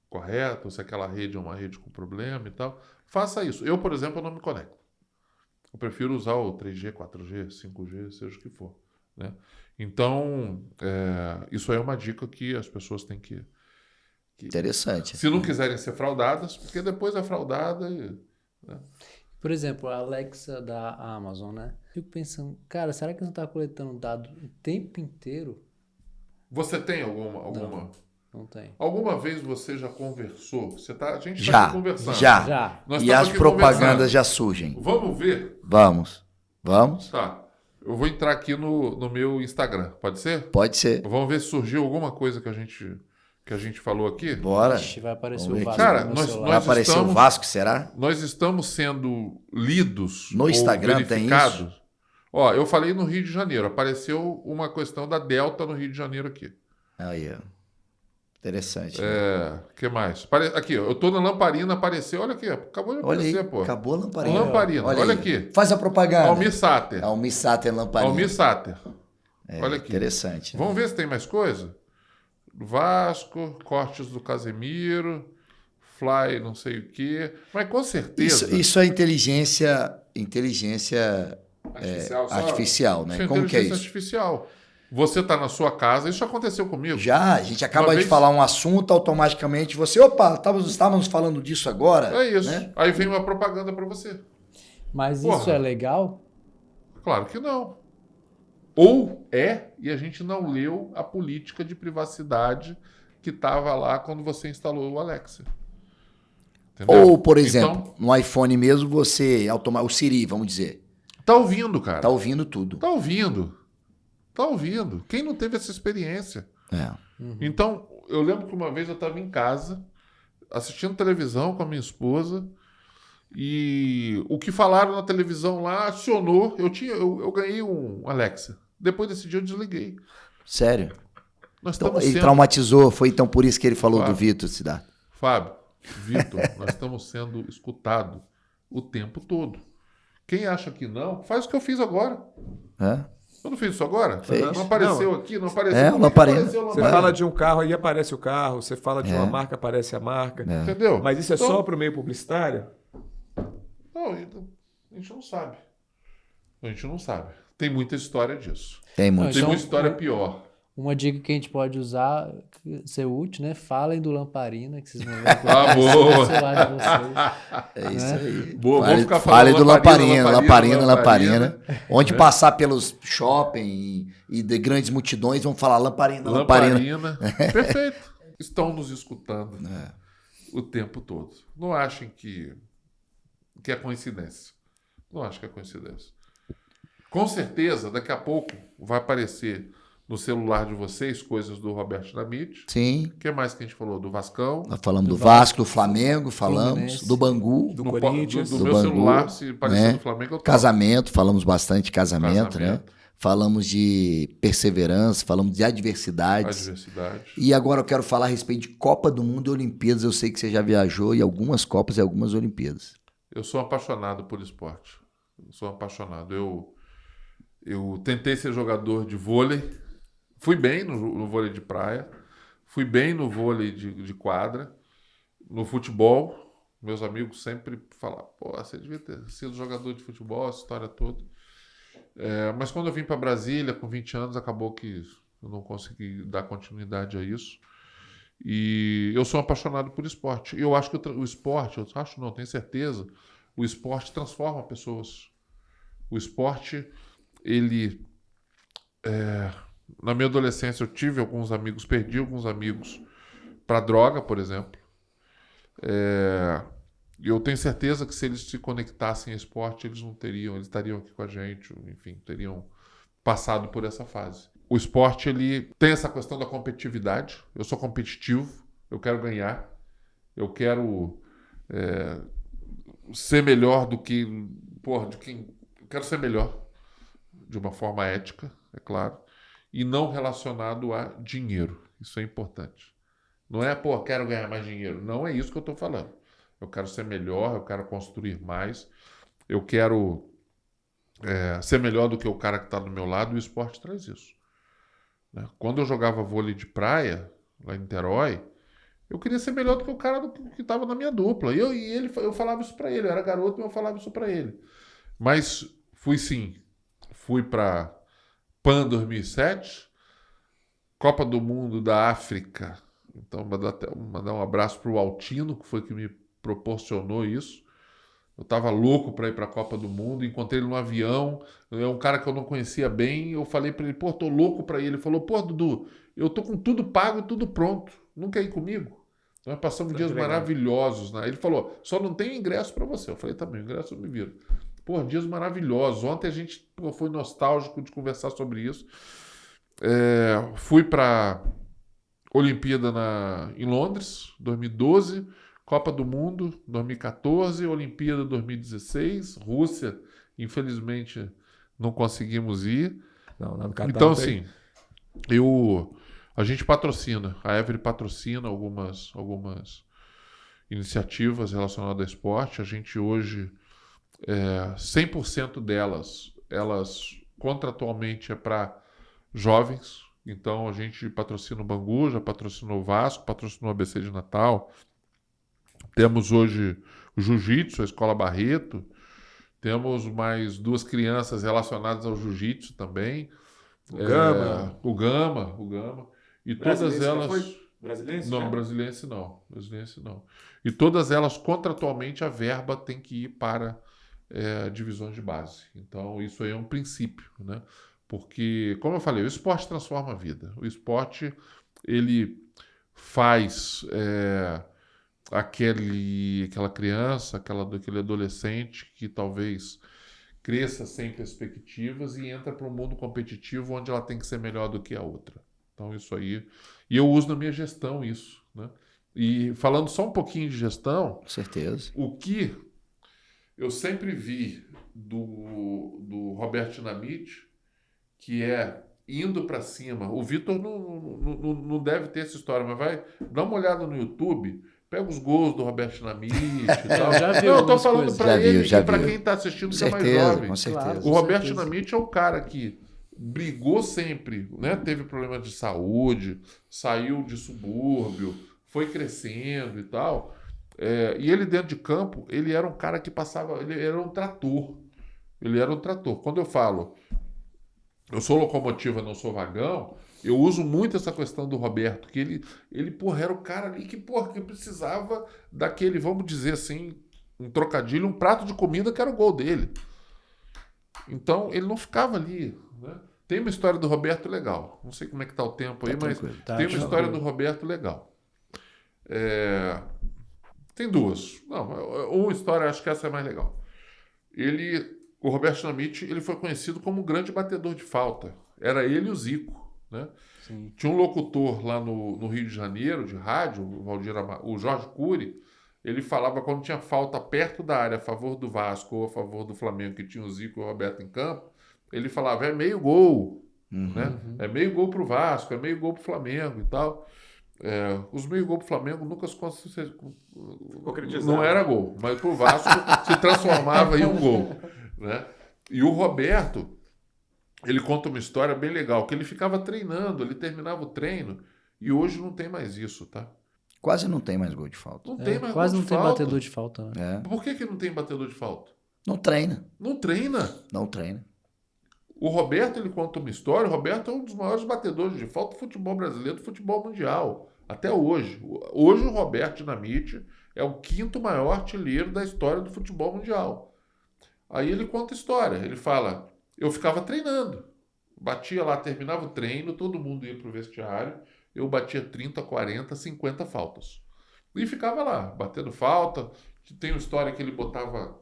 correto, se aquela rede é uma rede com problema e tal. Faça isso. Eu, por exemplo, não me conecto. Eu prefiro usar o 3G, 4G, 5G, seja o que for. Né? Então, isso aí é uma dica que as pessoas têm que... Interessante. Se não quiserem ser fraudadas, porque depois é fraudada... Né? Por exemplo, a Alexa da Amazon, né? Fico pensando, cara, será que não está coletando dados o tempo inteiro? Você tem alguma? Não tem. Alguma vez você já conversou? A gente está Já, aqui conversando. já. Nós E estamos as aqui propagandas conversando. já surgem. Vamos ver? Vamos. Tá. Eu vou entrar aqui no meu Instagram. Pode ser? Pode ser. Vamos ver se surgiu alguma coisa que a gente falou aqui. Bora. Ixi, vai aparecer Vamos o ver Vasco aqui. Cara, no meu nós- celular. Vai aparecer o Vasco, será? Nós estamos sendo lidos No ou Instagram tem verificados. Ó, eu falei no Rio de Janeiro. Apareceu uma questão da Delta no Rio de Janeiro aqui. Aí, ó. Interessante. O que mais? Aqui, ó, eu tô na Lamparina, apareceu. Olha aqui, acabou de Olha aí, aparecer, pô. acabou a lamparina. Lamparina, olha aí. aqui. Faz a propaganda. Almir Sater. Almir Sater lamparina. Almir Sater. Olha aqui. Interessante. Vamos ver se tem mais coisa? Vasco, cortes do Casemiro, Fly, não sei o quê. Mas com certeza. Isso é inteligência Artificial, só- artificial, né? Isso é Como que é inteligência isso? artificial. Você está na sua casa, isso aconteceu comigo. Já, a gente acaba Uma de vez- falar um assunto, automaticamente você, opa, estávamos falando disso agora. É isso. Né? Aí vem uma propaganda para você. Mas Porra. isso é legal? Claro que não. Ou e a gente não leu a política de privacidade que estava lá quando você instalou o Alexa. Entendeu? Ou, por exemplo, Então, no iPhone mesmo, você, o Siri, vamos dizer, tá ouvindo, cara. tá ouvindo tudo. Tá ouvindo. Tá ouvindo. Quem não teve essa experiência? É. Então, eu lembro que uma vez eu estava em casa, assistindo televisão com a minha esposa, e o que falaram na televisão lá acionou. Eu ganhei um Alexa. Depois desse dia eu desliguei. Sério. Nós Então, estamos ele sendo... traumatizou, foi então por isso que ele falou Claro. do Vitor Cidade. Fábio, Vitor, nós estamos sendo escutados o tempo todo. Quem acha que não, faz o que eu fiz agora. É? Eu não fiz isso agora? Fez. Não apareceu aqui, não apareceu. É, Por que lamparina. apareceu Você lamparina? fala de um carro, aí aparece o carro. Você fala de uma marca, aparece a marca. É. Entendeu? Mas isso é Então, só para o meio publicitário? Não, a gente não sabe. A gente não sabe. Tem muita história disso. Tem muito. Tem Então, muita história pior. Uma dica que a gente pode usar, ser útil, né? Falem do Lamparina, que vocês vão ver boa. no celular de vocês. É isso aí. Boa, Fale, vamos ficar fale falando do lamparina, lamparina. lamparina. Onde passar pelos shopping e de grandes multidões, vão falar lamparina. Perfeito. Estão nos escutando o tempo todo. Não achem que é coincidência. Não acho que é coincidência. Com certeza, daqui a pouco vai aparecer no celular de vocês coisas do Roberto Dinamite. Sim. O que mais que a gente falou? Do Vascão. Nós falamos do Vasco, do Flamengo, falamos Fluminense. do Bangu, Do No Corinthians. do do meu Bangu, celular, se parecer né? do Flamengo, eu toco. casamento, falamos bastante de casamento, né? Casamento. Falamos de perseverança, falamos de adversidades. Adversidade. E agora eu quero falar a respeito de Copa do Mundo e Olimpíadas. Eu sei que você já viajou em algumas Copas e algumas Olimpíadas. Eu sou apaixonado por esporte. Eu sou apaixonado. Eu tentei ser jogador de vôlei. Fui bem no vôlei de praia. Fui bem no vôlei de quadra. No futebol, meus amigos sempre falavam, pô, você devia ter sido jogador de futebol, essa história toda. Mas quando eu vim para Brasília, com 20 anos, acabou que eu não consegui dar continuidade a isso. E eu sou apaixonado por esporte. Eu acho que o esporte, eu acho não, tenho certeza, o esporte transforma pessoas. O esporte, ele... na minha adolescência eu tive alguns amigos, perdi alguns amigos para droga, por exemplo. E eu tenho certeza que se eles se conectassem ao esporte, eles estariam aqui com a gente, enfim, teriam passado por essa fase. O esporte, ele tem essa questão da competitividade. Eu sou competitivo, eu quero ganhar, eu quero ser melhor do que... eu quero ser melhor, de uma forma ética, é claro, e não relacionado a dinheiro. Isso é importante. Não é, quero ganhar mais dinheiro. Não é isso que eu estou falando. Eu quero ser melhor, eu quero construir mais, eu quero ser melhor do que o cara que está do meu lado, e o esporte traz isso. Né? Quando eu jogava vôlei de praia, lá em Niterói, eu queria ser melhor do que o cara que estava na minha dupla. Eu falava isso para ele, eu era garoto, mas eu falava isso para ele. Mas fui para PAN 2007, Copa do Mundo da África. Então, mandar um abraço para o Altino, que foi que me proporcionou isso. Eu estava louco para ir para a Copa do Mundo, encontrei ele no avião, é um cara que eu não conhecia bem, eu falei para ele, tô louco para ir. Ele falou, Dudu, eu tô com tudo pago e tudo pronto, não quer ir comigo? Nós passamos dias maravilhosos, né? Ele falou, só não tem ingresso para você. Eu falei, também, o ingresso eu me viro. Dias maravilhosos. Ontem a gente foi nostálgico de conversar sobre isso. Fui para Olimpíada em Londres, 2012, Copa do Mundo, 2014, Olimpíada 2016, Rússia, infelizmente não conseguimos ir. Não, no Catar, então, assim, a gente patrocina, a Every patrocina algumas iniciativas relacionadas ao esporte. A gente hoje, 100% delas, elas contratualmente é para jovens. Então a gente patrocina o Bangu, já patrocinou o Vasco, patrocinou o ABC de Natal. Temos hoje o Jiu-Jitsu, a Escola Barreto. Temos mais 2 crianças relacionadas ao Jiu-Jitsu também. O Gama. E todas elas... Brasiliense? Não, brasiliense não. E todas elas, contratualmente, a verba tem que ir para divisões de base. Então, isso aí é um princípio, né? Porque, como eu falei, o esporte transforma a vida. O esporte, ele faz aquela criança, aquele adolescente que talvez cresça sem perspectivas e entra para um mundo competitivo onde ela tem que ser melhor do que a outra. Então, isso aí... E eu uso na minha gestão isso, né? E falando só um pouquinho de gestão... Com certeza. O que eu sempre vi do Roberto Dinamite, que indo para cima. O Vitor não deve ter essa história, mas vai dar uma olhada no YouTube, pega os gols do Roberto Dinamite e tal. Já vi eu tô falando para ele e para quem está assistindo que é mais jovem. Com certeza. O Roberto Dinamite é um cara que brigou sempre, né? Teve problemas de saúde, saiu de subúrbio, foi crescendo e tal. E ele dentro de campo, ele era um cara que passava, ele era um trator. Quando eu falo, eu sou locomotiva, não sou vagão, eu uso muito essa questão do Roberto, que ele era o cara ali que precisava daquele, vamos dizer assim, um trocadilho, um prato de comida que era o gol dele. Então, ele não ficava ali, né? Tem uma história do Roberto legal. Não sei como é que tá o tempo aí, mas tem uma história do Roberto legal. Tem 2. Não, uma história, acho que essa é mais legal. O Roberto Dinamite, ele foi conhecido como um grande batedor de falta. Era ele e o Zico, né? Sim. Tinha um locutor lá no Rio de Janeiro, de rádio, o Jorge Cury. Ele falava quando tinha falta perto da área a favor do Vasco ou a favor do Flamengo, que tinha o Zico e o Roberto em campo, ele falava, é meio gol, né? É meio gol pro Vasco, é meio gol pro Flamengo e tal. Os meio gol pro Flamengo nunca se não era gol, mas pro Vasco se transformava em um gol, né? E o Roberto, ele conta uma história bem legal, que ele ficava treinando, ele terminava o treino, e hoje não tem mais isso, tá? Quase não tem mais gol de falta. Não tem mais quase gol não de tem falta. batedor de falta, né? Por que não tem batedor de falta? Não treina. Não treina. Não treina. O Roberto, ele conta uma história. O Roberto é um dos maiores batedores de falta do futebol brasileiro, do futebol mundial. Até hoje. Hoje o Roberto Dinamite é o 5º maior artilheiro da história do futebol mundial. Aí ele conta a história. Ele fala, eu ficava treinando. Batia lá, terminava o treino, todo mundo ia pro vestiário. Eu batia 30, 40, 50 faltas. E ficava lá, batendo falta. Tem uma história que ele botava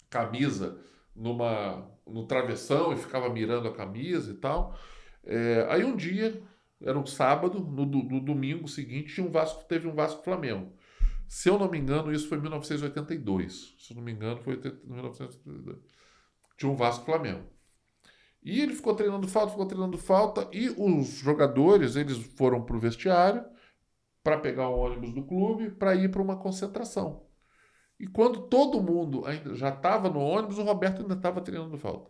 camisa no travessão e ficava mirando a camisa e tal. Aí um dia, era um sábado, no domingo seguinte, teve um Vasco Flamengo. Se eu não me engano, isso foi em 1982. Se eu não me engano, foi em 1982. Tinha um Vasco Flamengo. E ele ficou treinando falta, e os jogadores, eles foram para o vestiário para pegar o ônibus do clube para ir para uma concentração. E quando todo mundo ainda já estava no ônibus, o Roberto ainda estava treinando falta.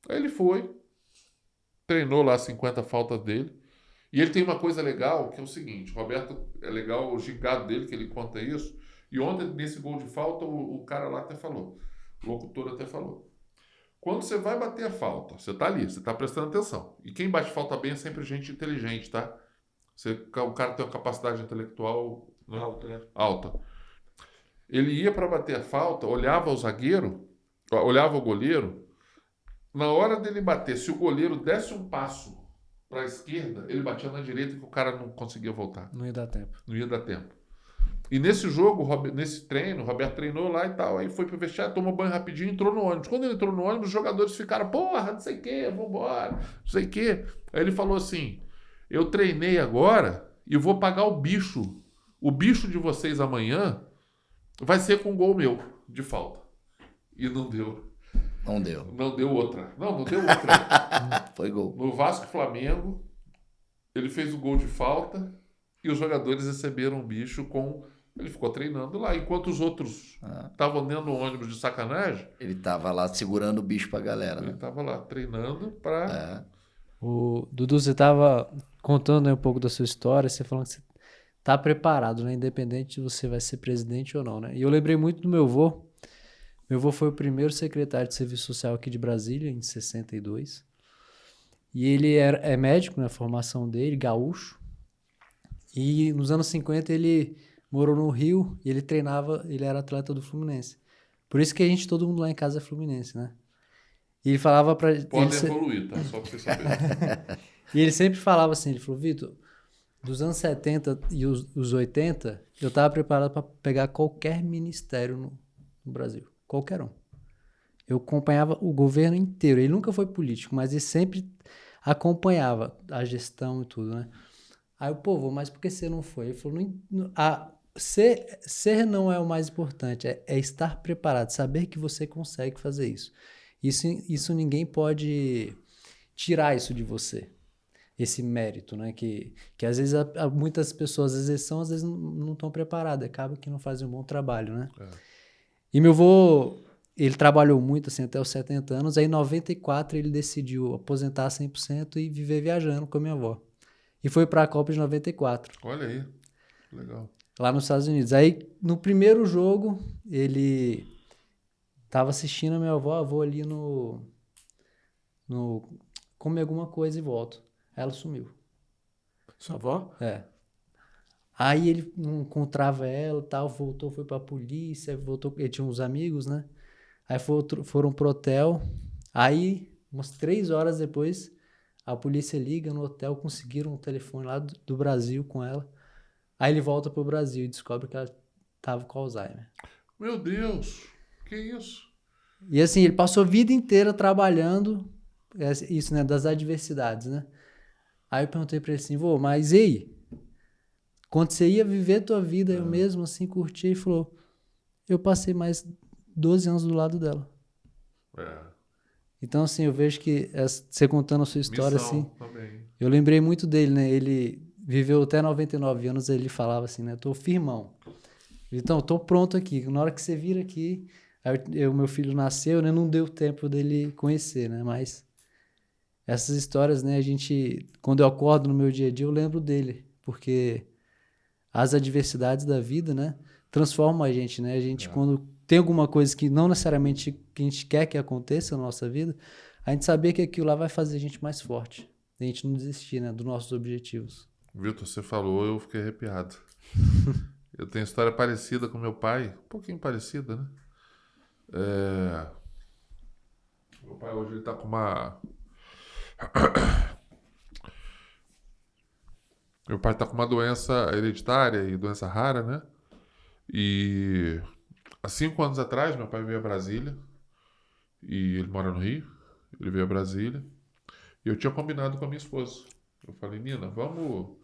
Aí ele foi, treinou lá 50 faltas dele. E ele tem uma coisa legal, que é o seguinte, o Roberto, é legal o gingado dele, que ele conta isso. E ontem, nesse gol de falta, o cara lá até falou, o locutor até falou. Quando você vai bater a falta, você tá ali, você tá prestando atenção. E quem bate falta bem é sempre gente inteligente, tá? O cara tem uma capacidade intelectual, né? Alta. Ele ia para bater a falta, olhava o zagueiro, olhava o goleiro. Na hora dele bater, se o goleiro desse um passo para a esquerda, ele batia na direita que o cara não conseguia voltar. Não ia dar tempo. Não ia dar tempo. E nesse jogo, nesse treino, o Roberto treinou lá e tal, aí foi pro vestiário, tomou banho rapidinho e entrou no ônibus. Quando ele entrou no ônibus, os jogadores ficaram, porra, não sei o quê, vambora, não sei o quê. Aí ele falou assim, eu treinei agora e vou pagar o bicho. O bicho de vocês amanhã vai ser com gol meu, de falta. E não deu. Não deu. Não deu outra. Não deu outra. Foi gol. No Vasco Flamengo, ele fez o gol de falta e os jogadores receberam o bicho com... Ele ficou treinando lá, enquanto os outros estavam dentro do ônibus de sacanagem. Ele tava lá segurando o bicho pra galera, né? Ele tava lá treinando para... O Dudu, você tava contando aí um pouco da sua história, você falando que você tá preparado, né? Independente de você vai ser presidente ou não, né? E eu lembrei muito do meu avô. Meu avô foi o primeiro secretário de Serviço Social aqui de Brasília, em 62. E ele é médico, né? A formação dele, gaúcho. E nos anos 50 ele morou no Rio e ele treinava, ele era atleta do Fluminense. Por isso que todo mundo lá em casa é Fluminense, né? E ele falava pra... Pode evoluir, tá? Só pra vocês saberem. E ele sempre falava assim, ele falou, Vitor, dos anos 70 e os 80, eu estava preparado para pegar qualquer ministério no Brasil. Qualquer um. Eu acompanhava o governo inteiro. Ele nunca foi político, mas ele sempre acompanhava a gestão e tudo, né? Aí o povo, mas por que você não foi? Ele falou, ser não é o mais importante, é estar preparado, saber que você consegue fazer isso. Isso ninguém pode tirar isso de você, esse mérito, né? Que às vezes muitas pessoas, às vezes não estão preparadas, acaba que não fazem um bom trabalho, né? E meu avô, ele trabalhou muito, assim, até os 70 anos, aí em 94 ele decidiu aposentar 100% e viver viajando com a minha avó. E foi para a Copa de 94. Olha aí, legal. Lá nos Estados Unidos. Aí, no primeiro jogo, ele tava assistindo a minha avó, vou ali no comer alguma coisa e volto. Aí ela sumiu. Sua avó? É. Aí ele não encontrava ela e tal, voltou, foi pra polícia, voltou, ele tinha uns amigos, né? Aí foram pro hotel, aí umas 3 horas depois, a polícia liga no hotel, conseguiram um telefone lá do Brasil com ela. Aí ele volta pro Brasil e descobre que ela tava com Alzheimer. Meu Deus, que isso? E assim, ele passou a vida inteira trabalhando, isso, né, das adversidades, né? Aí eu perguntei pra ele assim, vô, mas e aí? Quando você ia viver tua vida, eu mesmo assim curti, e falou, eu passei mais 12 anos do lado dela. Então, assim, eu vejo que você contando a sua história, missão, assim, também. Eu lembrei muito dele, né? Ele viveu até 99 anos, ele falava assim, né? Tô firmão. Então, tô pronto aqui. Na hora que você vir aqui, aí meu filho nasceu, né? Não deu tempo dele conhecer, né? Mas essas histórias, né? Quando eu acordo no meu dia a dia, eu lembro dele, porque as adversidades da vida, né? Transformam a gente, né? A gente, quando tem alguma coisa que não necessariamente que a gente quer que aconteça na nossa vida, a gente saber que aquilo lá vai fazer a gente mais forte. A gente não desistir, né? Dos nossos objetivos. Vitor, você falou, eu fiquei arrepiado. Eu tenho história parecida com meu pai, um pouquinho parecida, né? Meu pai hoje ele tá com uma... Meu pai tá com uma doença hereditária e doença rara, né? E há 5 anos atrás, meu pai veio a Brasília, e ele mora no Rio, ele veio a Brasília, e eu tinha combinado com a minha esposa. Eu falei, Nina, vamos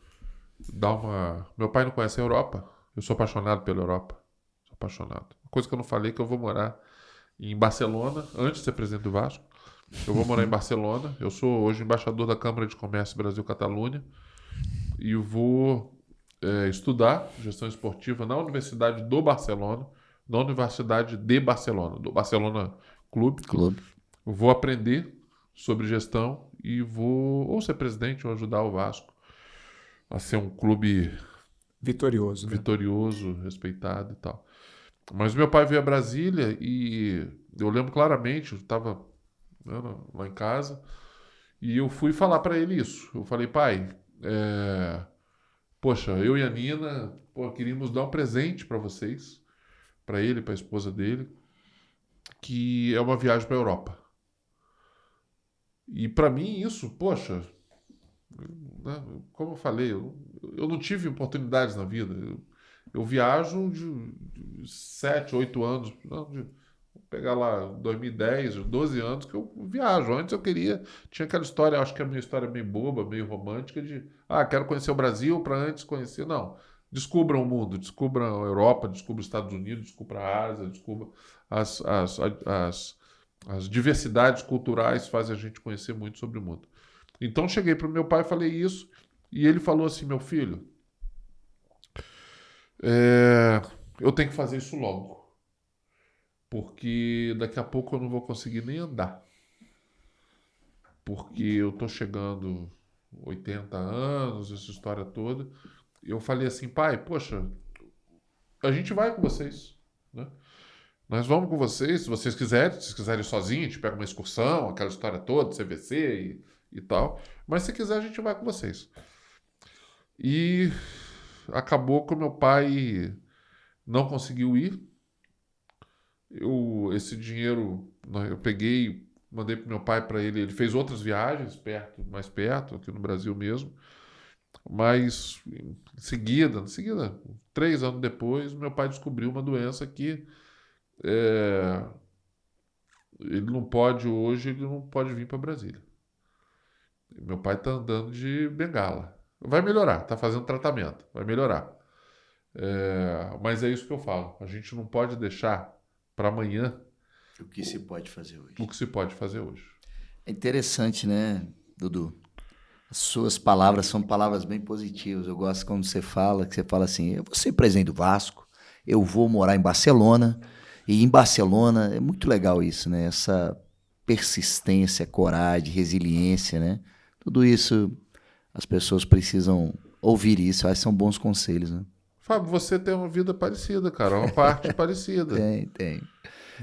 dar uma... Meu pai não conhece a Europa, eu sou apaixonado pela Europa, sou apaixonado. Uma coisa que eu não falei é que eu vou morar em Barcelona, antes de ser presidente do Vasco. Eu vou morar em Barcelona, eu sou hoje embaixador da Câmara de Comércio Brasil-Catalunha, e eu vou estudar gestão esportiva na Universidade do Barcelona, na Universidade de Barcelona, do Barcelona Clube. Eu vou aprender sobre gestão e vou ou ser presidente ou ajudar o Vasco a ser um clube vitorioso, né? Vitorioso, respeitado e tal. Mas meu pai veio a Brasília e eu lembro claramente, eu estava lá em casa e eu fui falar para ele isso. Eu falei, pai, poxa, eu e a Nina queríamos dar um presente para vocês, para ele, para a esposa dele, que é uma viagem para a Europa. E para mim isso, poxa, né, como eu falei, eu não tive oportunidades na vida. Eu viajo de 7, 8 anos, vou pegar lá 2010, 12 anos que eu viajo. Antes eu tinha aquela história, acho que a minha história é meio boba, meio romântica, de quero conhecer o Brasil para antes conhecer. Não, descubram o mundo, descubram a Europa, descubram os Estados Unidos, descubram a Ásia, descubram as diversidades culturais, fazem a gente conhecer muito sobre o mundo. Então cheguei para o meu pai e falei isso, e ele falou assim, meu filho, eu tenho que fazer isso logo, porque daqui a pouco eu não vou conseguir nem andar, porque eu estou chegando 80 anos, essa história toda. Eu falei assim, pai, poxa, a gente vai com vocês, né? Nós vamos com vocês, se vocês quiserem ir sozinho, a gente pega uma excursão, aquela história toda, CVC e tal, mas se quiser a gente vai com vocês. E acabou que o meu pai não conseguiu ir. Esse dinheiro eu peguei, mandei para meu pai, para ele fez outras viagens mais perto, aqui no Brasil mesmo, mas em seguida, 3 anos depois, meu pai descobriu uma doença que ele não pode vir para Brasília. Meu pai está andando de bengala. Vai melhorar, está fazendo tratamento, vai melhorar. Mas é isso que eu falo. A gente não pode deixar para amanhã o que se pode fazer hoje. O que se pode fazer hoje. É interessante, né, Dudu? As suas palavras são palavras bem positivas. Eu gosto quando você fala assim, eu vou ser presidente do Vasco, eu vou morar em Barcelona, e em Barcelona é muito legal isso, né? Essa persistência, coragem, resiliência, né? Tudo isso, as pessoas precisam ouvir isso. Acho que são bons conselhos, né? Fábio, você tem uma vida parecida, cara. Uma parte parecida. Tem.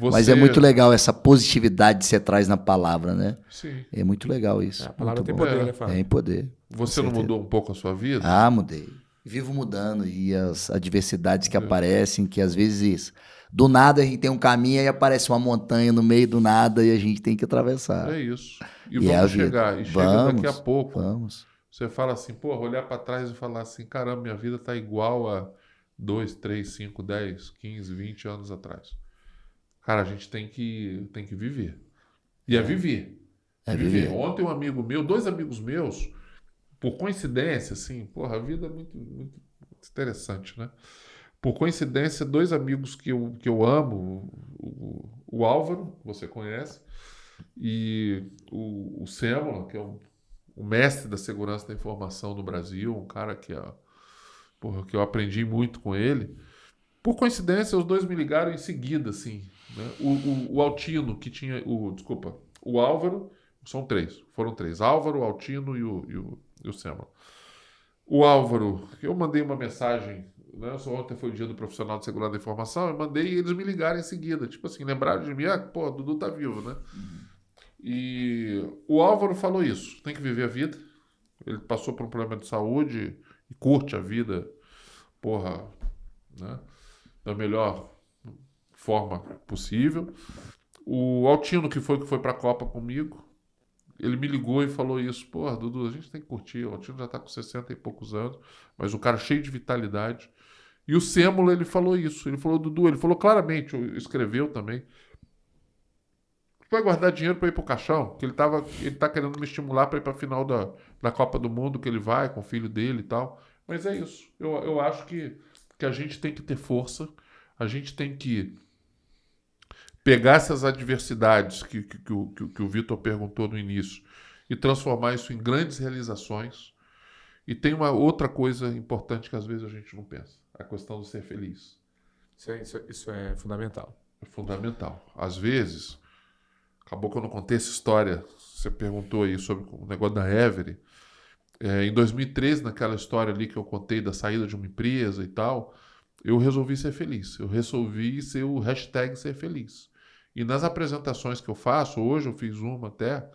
Mas é muito legal essa positividade que você traz na palavra, né? Sim. É muito legal isso. A palavra muito tem bom. poder, né, Fábio? Tem poder. Você não mudou um pouco a sua vida? Mudei. Vivo mudando. E as adversidades que aparecem, que às vezes... Do nada a gente tem um caminho e aparece uma montanha no meio do nada e a gente tem que atravessar. É isso. E vamos chegar. E chega daqui a pouco. Vamos. Você fala assim, olhar para trás e falar assim, caramba, minha vida tá igual a 2, 3, 5, 10, 15, 20 anos atrás. Cara, a gente tem que viver. E viver. Viver. Ontem um amigo meu, 2 amigos meus, por coincidência, assim, a vida é muito, muito interessante, né? Por coincidência, 2 amigos que eu amo, o Álvaro, você conhece, e o Sêmola, que é o mestre da segurança da informação no Brasil, um cara que eu aprendi muito com ele. Por coincidência, os 2 me ligaram em seguida, assim, né? O Altino, que tinha... o Álvaro, foram 3. Álvaro, o Altino e o Sêmola. O Álvaro, eu mandei uma mensagem... Ontem foi o dia do profissional de segurança da informação, eu mandei e eles me ligaram em seguida. Tipo assim, lembraram de mim, Dudu tá vivo, né? E o Álvaro falou isso, tem que viver a vida. Ele passou por um problema de saúde e curte a vida, né? Da melhor forma possível. O Altino, que foi pra Copa comigo, ele me ligou e falou isso. Dudu, a gente tem que curtir. O Altino já tá com 60 e poucos anos, mas o cara cheio de vitalidade. E o Sêmola, ele falou isso. Ele falou, Dudu, ele falou claramente, escreveu também. Vai guardar dinheiro para ir pro caixão, que ele tá querendo me estimular para ir para a final da Copa do Mundo, que ele vai com o filho dele e tal. Mas é isso. Eu acho que a gente tem que ter força, a gente tem que pegar essas adversidades que o Vitor perguntou no início e transformar isso em grandes realizações. E tem uma outra coisa importante que às vezes a gente não pensa, a questão de ser feliz. Isso é fundamental. É fundamental. Às vezes, acabou que eu não contei essa história, você perguntou aí sobre o negócio da Every. Em 2013, naquela história ali que eu contei da saída de uma empresa e tal, eu resolvi ser feliz. Eu resolvi ser o hashtag ser feliz. E nas apresentações que eu faço, hoje eu fiz uma até,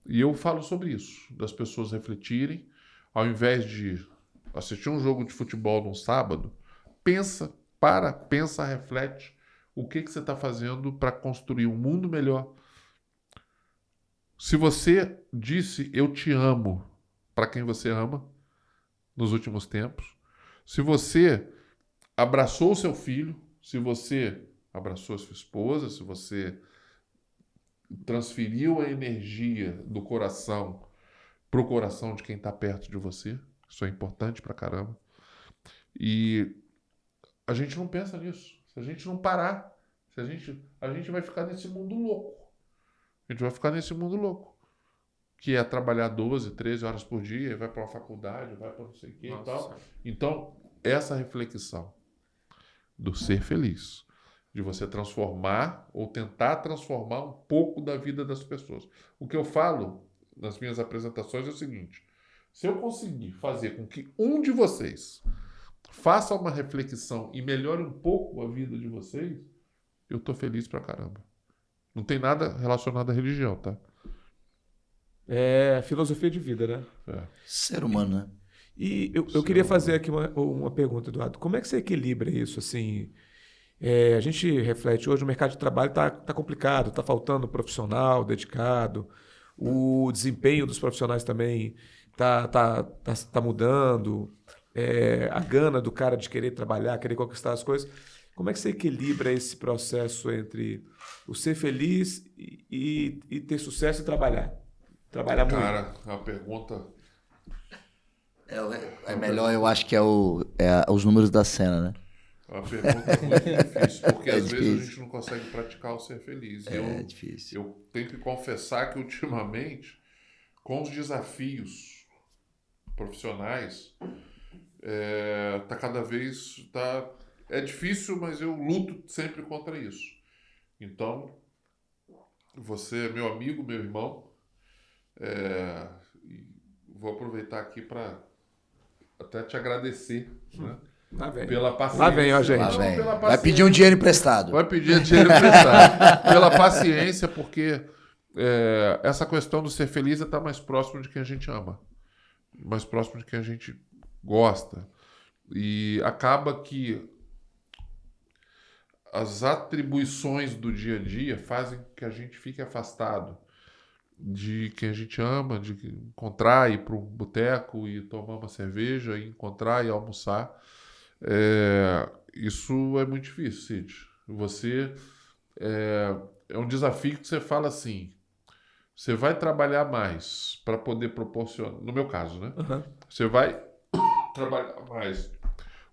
e eu falo sobre isso, das pessoas refletirem, ao invés de assistir um jogo de futebol num sábado, pensa, reflete o que você está fazendo para construir um mundo melhor. Se você disse eu te amo para quem você ama nos últimos tempos, se você abraçou o seu filho, se você abraçou a sua esposa, se você transferiu a energia do coração para o coração de quem está perto de você, isso é importante pra caramba. E a gente não pensa nisso. Se a gente não parar, a gente vai ficar nesse mundo louco. A gente vai ficar nesse mundo louco. Que é trabalhar 12, 13 horas por dia, vai para uma faculdade, vai para não sei o quê e tal. Então, essa reflexão do ser feliz, de você transformar ou tentar transformar um pouco da vida das pessoas. O que eu falo nas minhas apresentações é o seguinte: se eu conseguir fazer com que um de vocês faça uma reflexão e melhore um pouco a vida de vocês, eu tô feliz pra caramba. Não tem nada relacionado à religião, tá? É filosofia de vida, né? Ser humano, né? E eu queria fazer aqui uma pergunta, Eduardo. Como é que você equilibra isso, assim? A gente reflete hoje, o mercado de trabalho está complicado, está faltando profissional dedicado, o desempenho dos profissionais também tá mudando, a gana do cara de querer trabalhar, querer conquistar as coisas. Como é que você equilibra esse processo entre o ser feliz e ter sucesso e trabalhar? Trabalhar muito. Cara, a pergunta... É melhor, eu acho que os números da cena, né? A pergunta é muito difícil, porque às vezes a gente não consegue praticar o ser feliz. É difícil. Eu tenho que confessar que ultimamente, com os desafios profissionais, tá cada vez... É difícil, mas eu luto sempre contra isso. Então, você é meu amigo, meu irmão. Vou aproveitar aqui para até te agradecer, né? Pela paciência. Lá vem, ó, gente. Lá vem. Vai pedir um dinheiro emprestado. Vai pedir dinheiro emprestado. Pela paciência, porque essa questão do ser feliz é estar mais próximo de quem a gente ama. Mais próximo de quem a gente gosta. E acaba que as atribuições do dia a dia fazem que a gente fique afastado de quem a gente ama, de encontrar, ir para um boteco e tomar uma cerveja, e encontrar e almoçar. Isso é muito difícil, Cid. Você é um desafio que você fala assim, você vai trabalhar mais para poder proporcionar, no meu caso, né? Uhum. Você vai trabalhar mais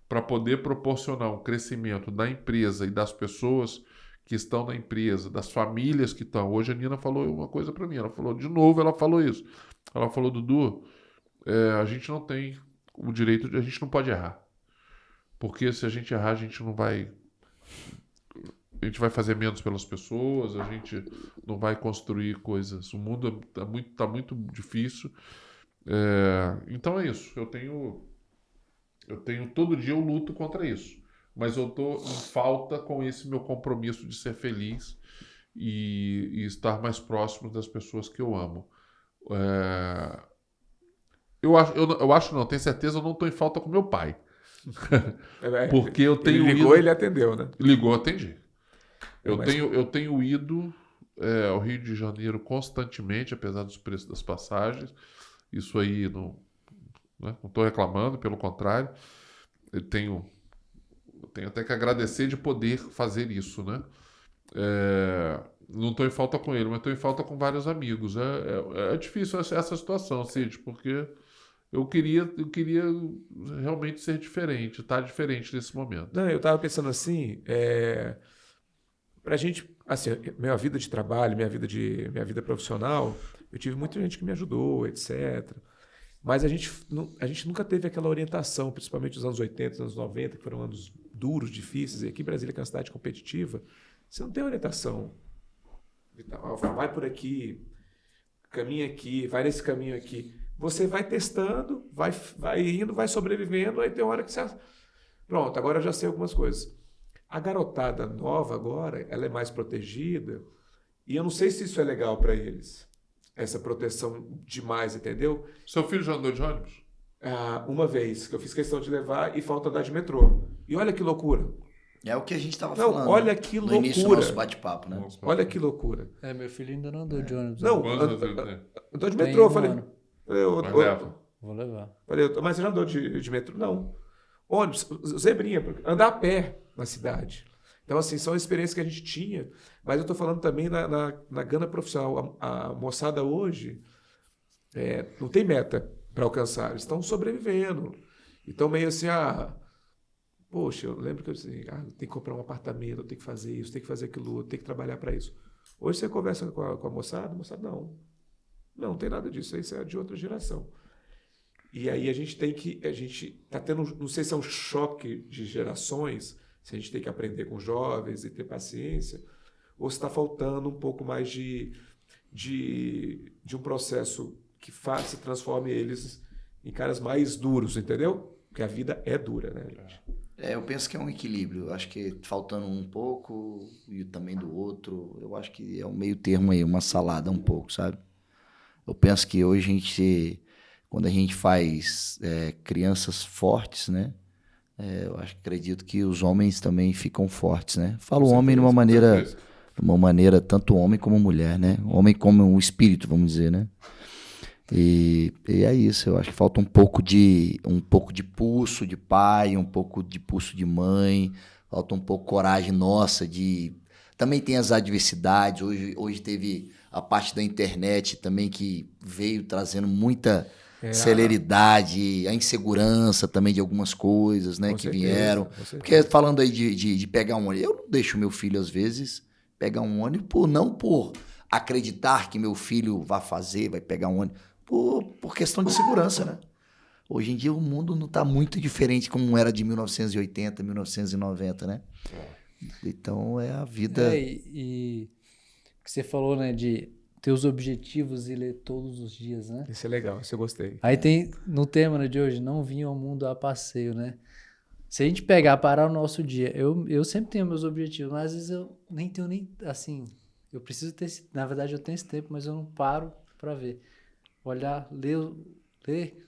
para poder proporcionar um crescimento da empresa e das pessoas que estão na empresa, das famílias que estão. Hoje a Nina falou uma coisa para mim, ela falou isso. Ela falou, Dudu, a gente não tem o direito, a gente não pode errar. Porque se a gente errar, a gente vai fazer menos pelas pessoas, a gente não vai construir coisas. O mundo tá muito difícil. Então é isso. Eu tenho todo dia eu luto contra isso. Mas eu tô em falta com esse meu compromisso de ser feliz e estar mais próximo das pessoas que eu amo. Eu acho, não, tenho certeza, eu não estou em falta com meu pai. Porque eu tenho ele ligou, ele atendeu, né? Ligou, atendi. Eu tenho ido ao Rio de Janeiro constantemente, apesar dos preços das passagens. Isso aí não estou reclamando, pelo contrário. Eu tenho tenho até que agradecer de poder fazer isso, né? Não estou em falta com ele, mas estou em falta com vários amigos. É difícil essa situação, Cid, porque eu queria realmente ser diferente, estar diferente nesse momento. Não, eu estava pensando assim, pra gente, assim, minha vida de trabalho, minha vida profissional, eu tive muita gente que me ajudou, etc. Mas a gente nunca teve aquela orientação, principalmente nos anos 80, anos 90, que foram anos duros, difíceis. E aqui em Brasília, que é uma cidade competitiva, você não tem orientação. Vai por aqui, caminha aqui, vai nesse caminho aqui. Você vai testando, vai indo, vai sobrevivendo, aí tem uma hora que você... Pronto, agora eu já sei algumas coisas. A garotada nova agora, ela é mais protegida, e eu não sei se isso é legal para eles, essa proteção demais, entendeu? Seu filho já andou de ônibus? Uma vez, que eu fiz questão de levar e falta andar de metrô. E olha que loucura. É o que a gente estava falando. Olha que loucura. No início do nosso bate-papo, né? Olha que loucura. Meu filho ainda não andou de ônibus. Não, andou de metrô. Eu falei, vou levar. Falei, mas você já andou de metrô? Não. Ônibus, zebrinha, andar a pé na cidade. Então, assim, são experiências que a gente tinha, mas eu estou falando também na gana profissional. A moçada hoje não tem meta para alcançar, eles estão sobrevivendo. Então, meio assim, poxa, eu lembro que eu disse, eu tenho que comprar um apartamento, eu tenho que fazer isso, tenho que fazer aquilo, eu tenho que trabalhar para isso. Hoje você conversa com a moçada, não tem nada disso, isso é de outra geração. E aí a gente está tendo, não sei se é um choque de gerações, se a gente tem que aprender com jovens e ter paciência, ou se está faltando um pouco mais de um processo que se transforme eles em caras mais duros, entendeu? Porque a vida é dura, né, gente? Eu penso que é um equilíbrio. Eu acho que faltando um pouco e também do outro, eu acho que é um meio termo aí, uma salada um pouco, sabe? Eu penso que hoje quando a gente faz crianças fortes, né? Eu acredito que os homens também ficam fortes, né? Falo homem de uma maneira, tanto homem como mulher, né? Homem como um espírito, vamos dizer, né? E é isso, eu acho que falta um pouco de pulso de pai, um pouco de pulso de mãe, falta um pouco coragem nossa de... Também tem as adversidades, hoje teve a parte da internet também que veio trazendo muita celeridade, a insegurança também de algumas coisas, né, que vieram. Porque falando aí de pegar um ônibus, eu não deixo meu filho às vezes pegar um ônibus não por acreditar que meu filho vai pegar um ônibus, por questão de segurança, né? Hoje em dia o mundo não está muito diferente como era de 1980, 1990, né? Então é a vida... E que você falou, né, de ter os objetivos e ler todos os dias, né? Isso é legal, isso eu gostei. Aí tem, no tema, né, de hoje, não vim ao mundo a passeio, né? Se a gente parar o nosso dia, eu sempre tenho meus objetivos, mas às vezes eu nem tenho assim, eu preciso ter, na verdade eu tenho esse tempo, mas eu não paro para ver. Olhar, ler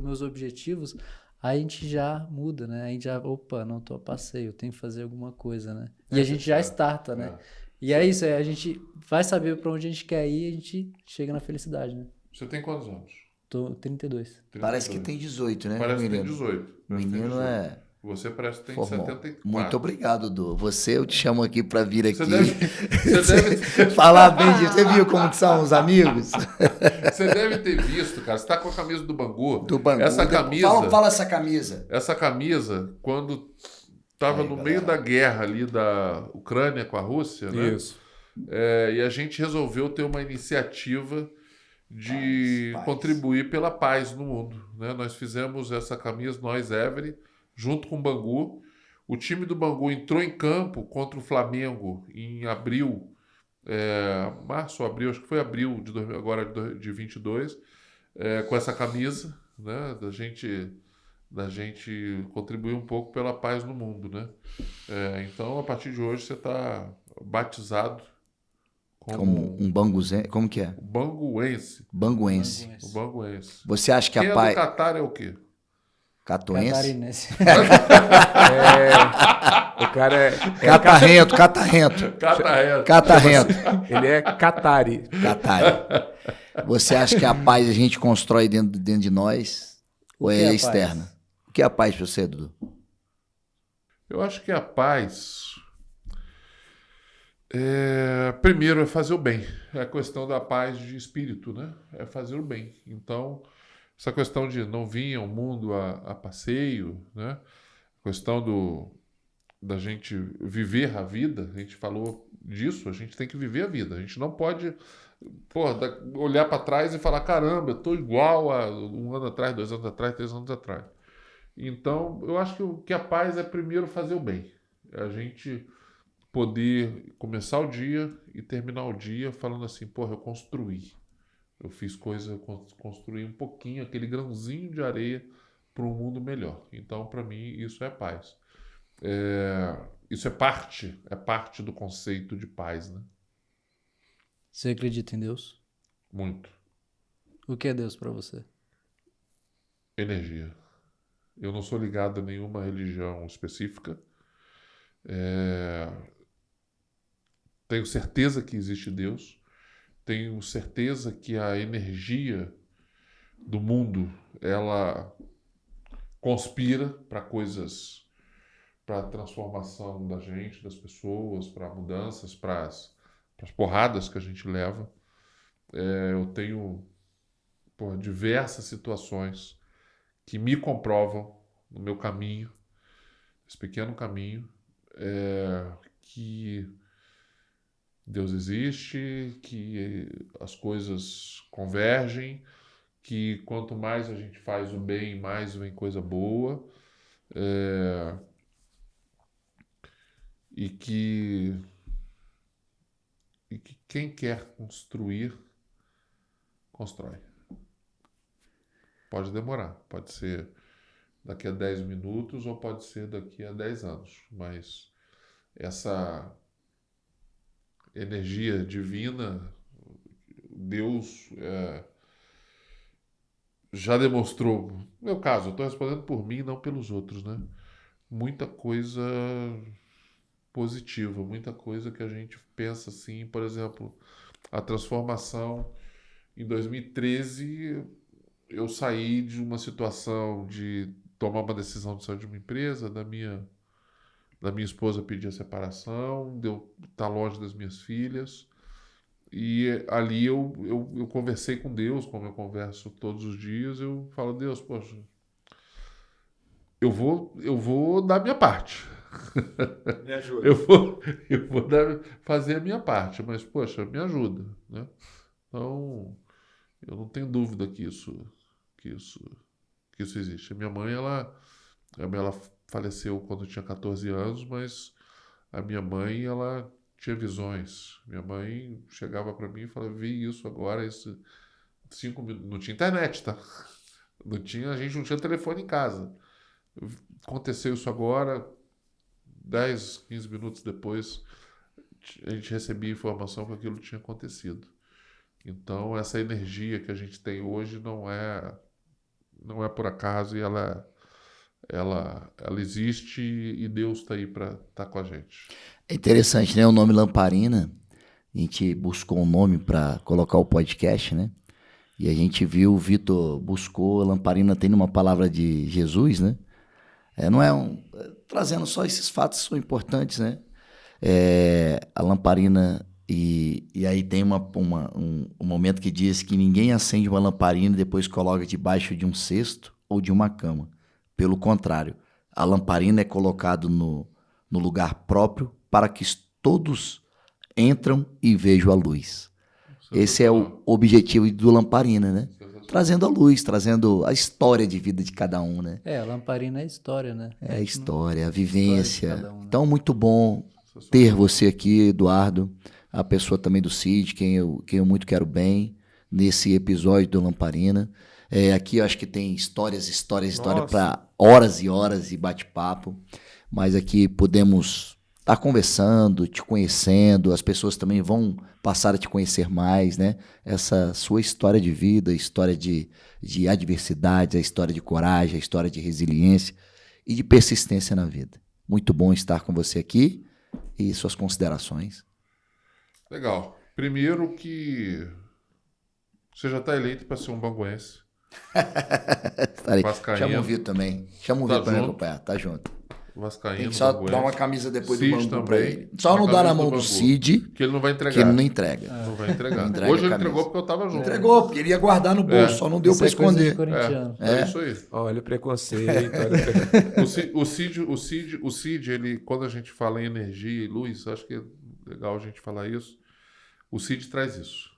meus objetivos, aí a gente já muda, né? A gente já, não tô a passeio, eu tenho que fazer alguma coisa, né? E a gente já starta, né? E é isso, a gente vai saber para onde a gente quer ir e a gente chega na felicidade, né? Você tem quantos anos? Tô 32. Parece que tem 18, né? Parece que tem 18. Menino é... Você parece que tem Formal. 74. Muito obrigado, Du. Eu te chamo aqui para vir aqui. Você deve falar bem disso. Você viu como que são os amigos? Você deve ter visto, cara. Você tá com a camisa do Bangu. Do Bangu. Essa camisa... Fala essa camisa. Essa camisa, quando estava no meio da guerra ali da Ucrânia com a Rússia, né? Isso. E a gente resolveu ter uma iniciativa de contribuir pela paz no mundo, né? Nós fizemos essa camisa, nós, Every, junto com o Bangu. O time do Bangu entrou em campo contra o Flamengo em abril, março, abril, acho que foi abril de 22, com essa camisa, né? Da gente contribuir um pouco pela paz no mundo, né? Então, a partir de hoje, você está batizado como um banguzense. Como que é? Banguense. Banguense. O banguense. Você acha que Quem a paz... é do Catar é o quê? Catoense? Catarinense. O cara é... Catarrento. Catarrento. Ele é catari. Você acha que a paz a gente constrói dentro de nós ou é externa? O que é a paz para você, Dudu? Eu acho que a paz, primeiro, é fazer o bem. É a questão da paz de espírito, né? É fazer o bem. Então, essa questão de não vir ao mundo a passeio, né? A questão da gente viver a vida, a gente falou disso, a gente tem que viver a vida. A gente não pode olhar para trás e falar, caramba, eu estou igual a 1 ano atrás, 2 anos atrás, 3 anos atrás. Então, eu acho que a paz é primeiro fazer o bem. É a gente poder começar o dia e terminar o dia falando assim, eu construí. Eu fiz coisa, eu construí um pouquinho, aquele grãozinho de areia para um mundo melhor. Então, para mim, isso é paz. Isso é parte do conceito de paz, né? Você acredita em Deus? Muito. O que é Deus para você? Energia. Eu não sou ligado a nenhuma religião específica. Tenho certeza que existe Deus. Tenho certeza que a energia do mundo, ela conspira para coisas, para a transformação da gente, das pessoas, para mudanças, para as porradas que a gente leva. Eu tenho diversas situações que me comprovam no meu caminho, esse pequeno caminho, que Deus existe, que as coisas convergem, que quanto mais a gente faz o bem, mais vem coisa boa, e que quem quer construir, constrói. Pode demorar, pode ser daqui a 10 minutos ou pode ser daqui a 10 anos, mas essa energia divina, Deus já demonstrou, no meu caso, eu estou respondendo por mim, não pelos outros, né? Muita coisa positiva, muita coisa que a gente pensa assim, por exemplo, a transformação. Em 2013, eu saí de uma situação de tomar uma decisão de sair de uma empresa, da minha esposa pedir a separação, de eu estar longe das minhas filhas. E ali eu conversei com Deus, como eu converso todos os dias. Eu falo, Deus, poxa, eu vou dar a minha parte. Me ajuda. Eu vou fazer a minha parte, mas, poxa, me ajuda, né? Então, eu não tenho dúvida que isso existe. A minha mãe, ela faleceu quando eu tinha 14 anos, mas a minha mãe, ela tinha visões. Minha mãe chegava para mim e falava, vi isso agora, 5 minutos. Não tinha internet, tá? A gente não tinha telefone em casa. Aconteceu isso agora, 10, 15 minutos depois, a gente recebia informação que aquilo tinha acontecido. Então, essa energia que a gente tem hoje não é por acaso, e ela existe, e Deus está aí para estar com a gente. É interessante, né? O nome Lamparina, a gente buscou um nome para colocar o podcast, né? E a gente viu, o Vitor buscou, Lamparina tem uma palavra de Jesus, né? Não é trazendo só esses fatos que são importantes, né? A lamparina, e aí tem um momento que diz que ninguém acende uma lamparina e depois coloca debaixo de um cesto ou de uma cama. Pelo contrário, a lamparina é colocada no lugar próprio para que todos entram e vejam a luz. Esse é o objetivo do Lamparina, né? Trazendo a luz, trazendo a história de vida de cada um, né? A lamparina é a história, né? É a história, a vivência. História de cada um, né? Então, muito bom ter você aqui, Eduardo, a pessoa também do Cid, quem eu muito quero bem, nesse episódio do Lamparina. Aqui eu acho que tem história para horas e horas e bate-papo, mas aqui podemos estar conversando, te conhecendo, as pessoas também vão passar a te conhecer mais, né? Essa sua história de vida, história de adversidade, a história de coragem, a história de resiliência e de persistência na vida. Muito bom estar com você aqui e suas considerações. Legal. Primeiro que você já está eleito para ser um banguense. Chama o Vitor também. Chama o Vitor para me acompanhar. Tá junto. vascaíno. Tem que só Banguense. dar uma camisa depois Cid do Bangu também. pra ele. Só Uma não dá na camisa mão do do Bangu. Cid, Que ele não vai entregar. que ele não entrega. Não vai entregar. Não entrega Hoje a ele camisa. entregou porque eu tava junto. Entregou, porque ele ia guardar no bolso, só não deu pra Isso é coisa de esconder. corintiano. É isso aí. Olha o preconceito. Olha o O Cid, ele, quando a gente fala em energia e luz, acho que é legal a gente falar isso. O Cid traz isso.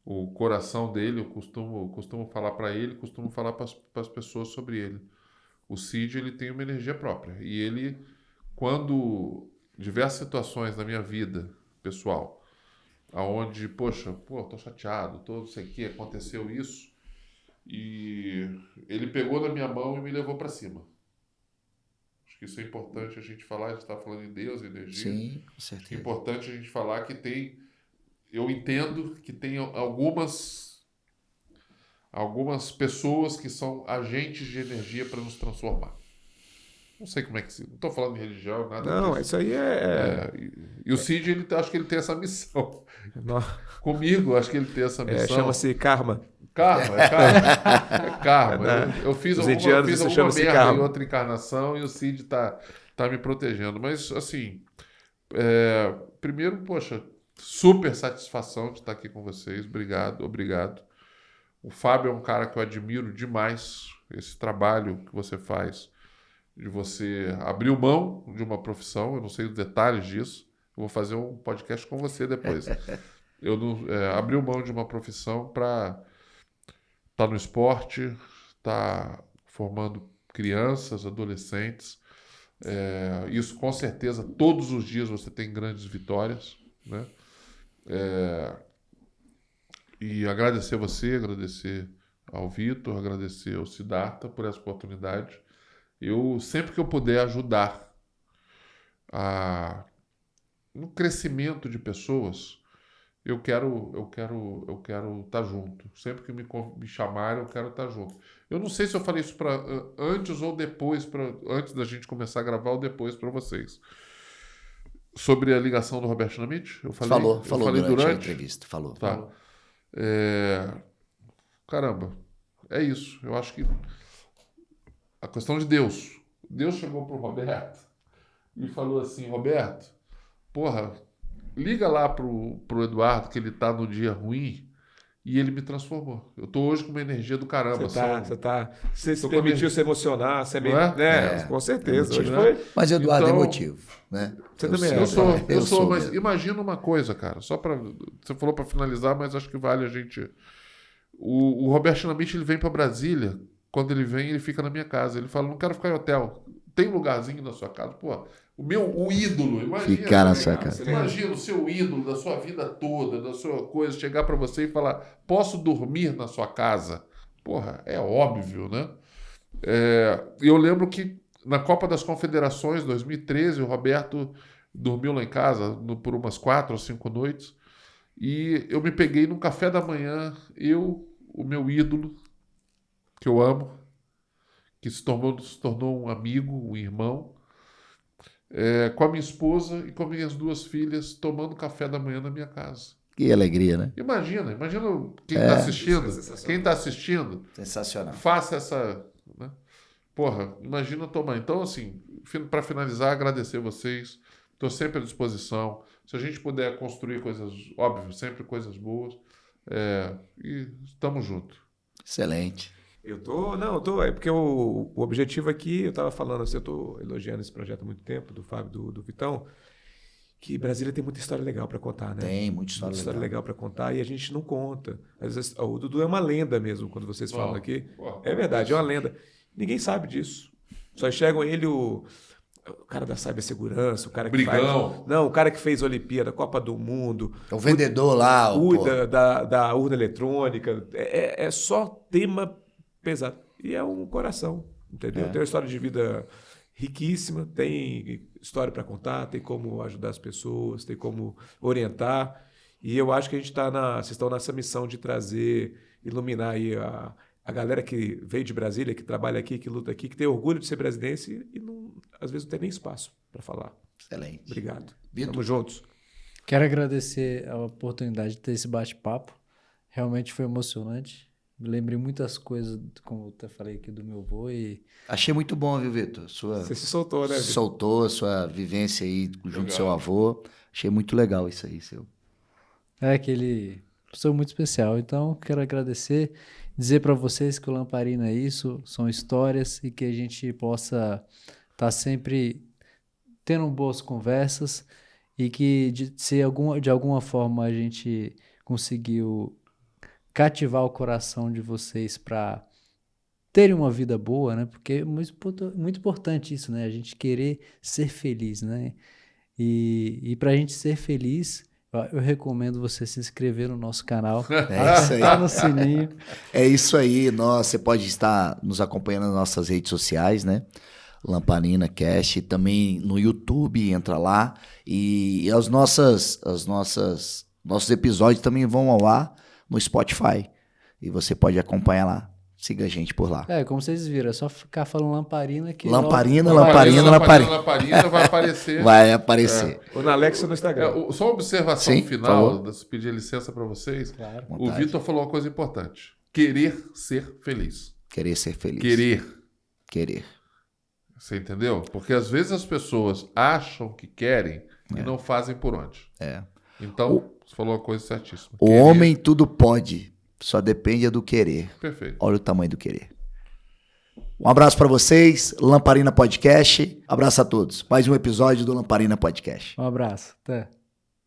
O coração dele, eu costumo falar para ele, costumo falar para as pessoas sobre ele. O Cid, ele tem uma energia própria. E ele, quando diversas situações na minha vida pessoal, aonde, poxa, tô chateado, não sei o que, aconteceu isso, e ele pegou na minha mão e me levou para cima. Acho que isso é importante a gente falar. A gente está falando em Deus, energia. Sim, com É certeza. importante a gente falar que eu entendo que tem algumas pessoas que são agentes de energia para nos transformar. Não sei como é que se... Não estou falando de religião, nada Não, disso. isso aí E o Cid, acho que ele tem essa missão. Não. Comigo, acho que ele tem essa missão. Chama-se karma. Karma, é karma. É karma. Eu fiz Os alguma indianos isso merda chama-se em karma. outra encarnação e o Cid tá me protegendo. Mas, assim, primeiro, poxa, super satisfação de estar aqui com vocês. Obrigado. O Fábio é um cara que eu admiro demais. Esse trabalho que você faz, de você abrir mão de uma profissão, eu não sei os detalhes disso. Eu vou fazer um podcast com você depois. Eu não abriu mão de uma profissão para estar no esporte, estar formando crianças, adolescentes. Isso, com certeza, todos os dias você tem grandes vitórias, né? E agradecer você, agradecer ao Vitor, agradecer ao Siddhartha por essa oportunidade. Eu, sempre que eu puder ajudar no crescimento de pessoas, eu quero estar junto. Sempre que me chamarem, eu quero estar junto. Eu não sei se eu falei isso antes ou depois, antes da gente começar a gravar ou depois para vocês. Sobre a ligação do Roberto Dinamite? Eu falei, falou durante a entrevista. Falou. Tá. Caramba, é isso. Eu acho que a questão de Deus. Deus chegou pro Roberto e falou assim: Roberto, porra, liga lá pro Eduardo que ele tá no dia ruim, e ele me transformou. Eu tô hoje com uma energia do caramba. Você se permitiu se emocionar, você com certeza. Hoje Mas Eduardo é emotivo, né? Você também eu sou, mas mesmo. Imagina uma coisa, cara, você falou para finalizar, mas acho que vale a gente... O Roberto Dinamite, ele vem para Brasília. Quando ele vem, ele fica na minha casa. Ele fala: não quero ficar em hotel. Tem um lugarzinho na sua casa? Pô, o ídolo, imagina. Ficar na sua casa. Imagina o seu ídolo da sua vida toda, da sua coisa, chegar para você e falar: posso dormir na sua casa? Porra, é óbvio, né? Eu lembro que na Copa das Confederações, 2013, o Roberto dormiu lá em casa por umas 4 ou 5 noites. E eu me peguei num café da manhã, o meu ídolo, que eu amo, que se tornou um amigo, um irmão, com a minha esposa e com minhas 2 filhas, tomando café da manhã na minha casa. Que alegria, né? Imagina quem está assistindo. Quem está assistindo, sensacional. Faça essa... Né? Porra, imagina tomar. Então, assim, para finalizar, agradecer vocês. Estou sempre à disposição. Se a gente puder construir coisas, óbvio, sempre coisas boas. E estamos juntos. Excelente. É porque o objetivo aqui, eu estava falando assim, eu estou elogiando esse projeto há muito tempo, do Fábio, do Vitão, que Brasília tem muita história legal para contar, né? Tem muita história legal para contar e a gente não conta. Às vezes, o Dudu é uma lenda mesmo, quando vocês falam aqui. É verdade, é uma lenda. Ninguém sabe disso. Só enxergam ele o cara da cibersegurança, o cara que o cara que fez a Olimpíada, Copa do Mundo. É o vendedor lá. Cuida da urna eletrônica. É só tema pesado. E é um coração, entendeu? Tem uma história de vida riquíssima, tem história para contar, tem como ajudar as pessoas, tem como orientar. E eu acho que a gente vocês estão nessa missão de iluminar aí a galera que veio de Brasília, que trabalha aqui, que luta aqui, que tem orgulho de ser brasilense e às vezes não tem nem espaço para falar. Excelente. Obrigado. Vitor. Tamo juntos. Quero agradecer a oportunidade de ter esse bate-papo. Realmente foi emocionante. Me lembrei muitas coisas, como eu até falei aqui do meu avô e... Achei muito bom, viu, Vitor? Você se soltou, né, Vitor? Soltou sua vivência aí junto do seu avô. Achei muito legal isso aí, seu. É aquele pessoa muito especial. Então, quero agradecer, dizer para vocês que o Lamparina é isso, são histórias e que a gente possa estar sempre tendo boas conversas e que de alguma forma a gente conseguiu cativar o coração de vocês para terem uma vida boa, né? Porque é muito importante isso, né? A gente querer ser feliz, né? E para a gente ser feliz, eu recomendo você se inscrever no nosso canal. É isso aí. Tá no sininho. É isso aí. Você pode estar nos acompanhando nas nossas redes sociais, né? Lamparina Cast, também no YouTube, entra lá. E nossos episódios também vão ao ar no Spotify. E você pode acompanhar lá. Siga a gente por lá. Como vocês viram, é só ficar falando Lamparina que... Lamparina vai aparecer. Vai aparecer. Ou na Alexa no Instagram. Só uma observação Sim, final, pedir licença para vocês. Claro. O Vitor falou uma coisa importante. Querer ser feliz. Querer ser feliz. Querer. Você entendeu? Porque às vezes as pessoas acham que querem e não fazem por onde. Então, você falou uma coisa certíssima. O homem tudo pode, só depende do querer. Perfeito. Olha o tamanho do querer. Um abraço para vocês, Lamparina Podcast. Abraço a todos. Mais um episódio do Lamparina Podcast. Um abraço. Até.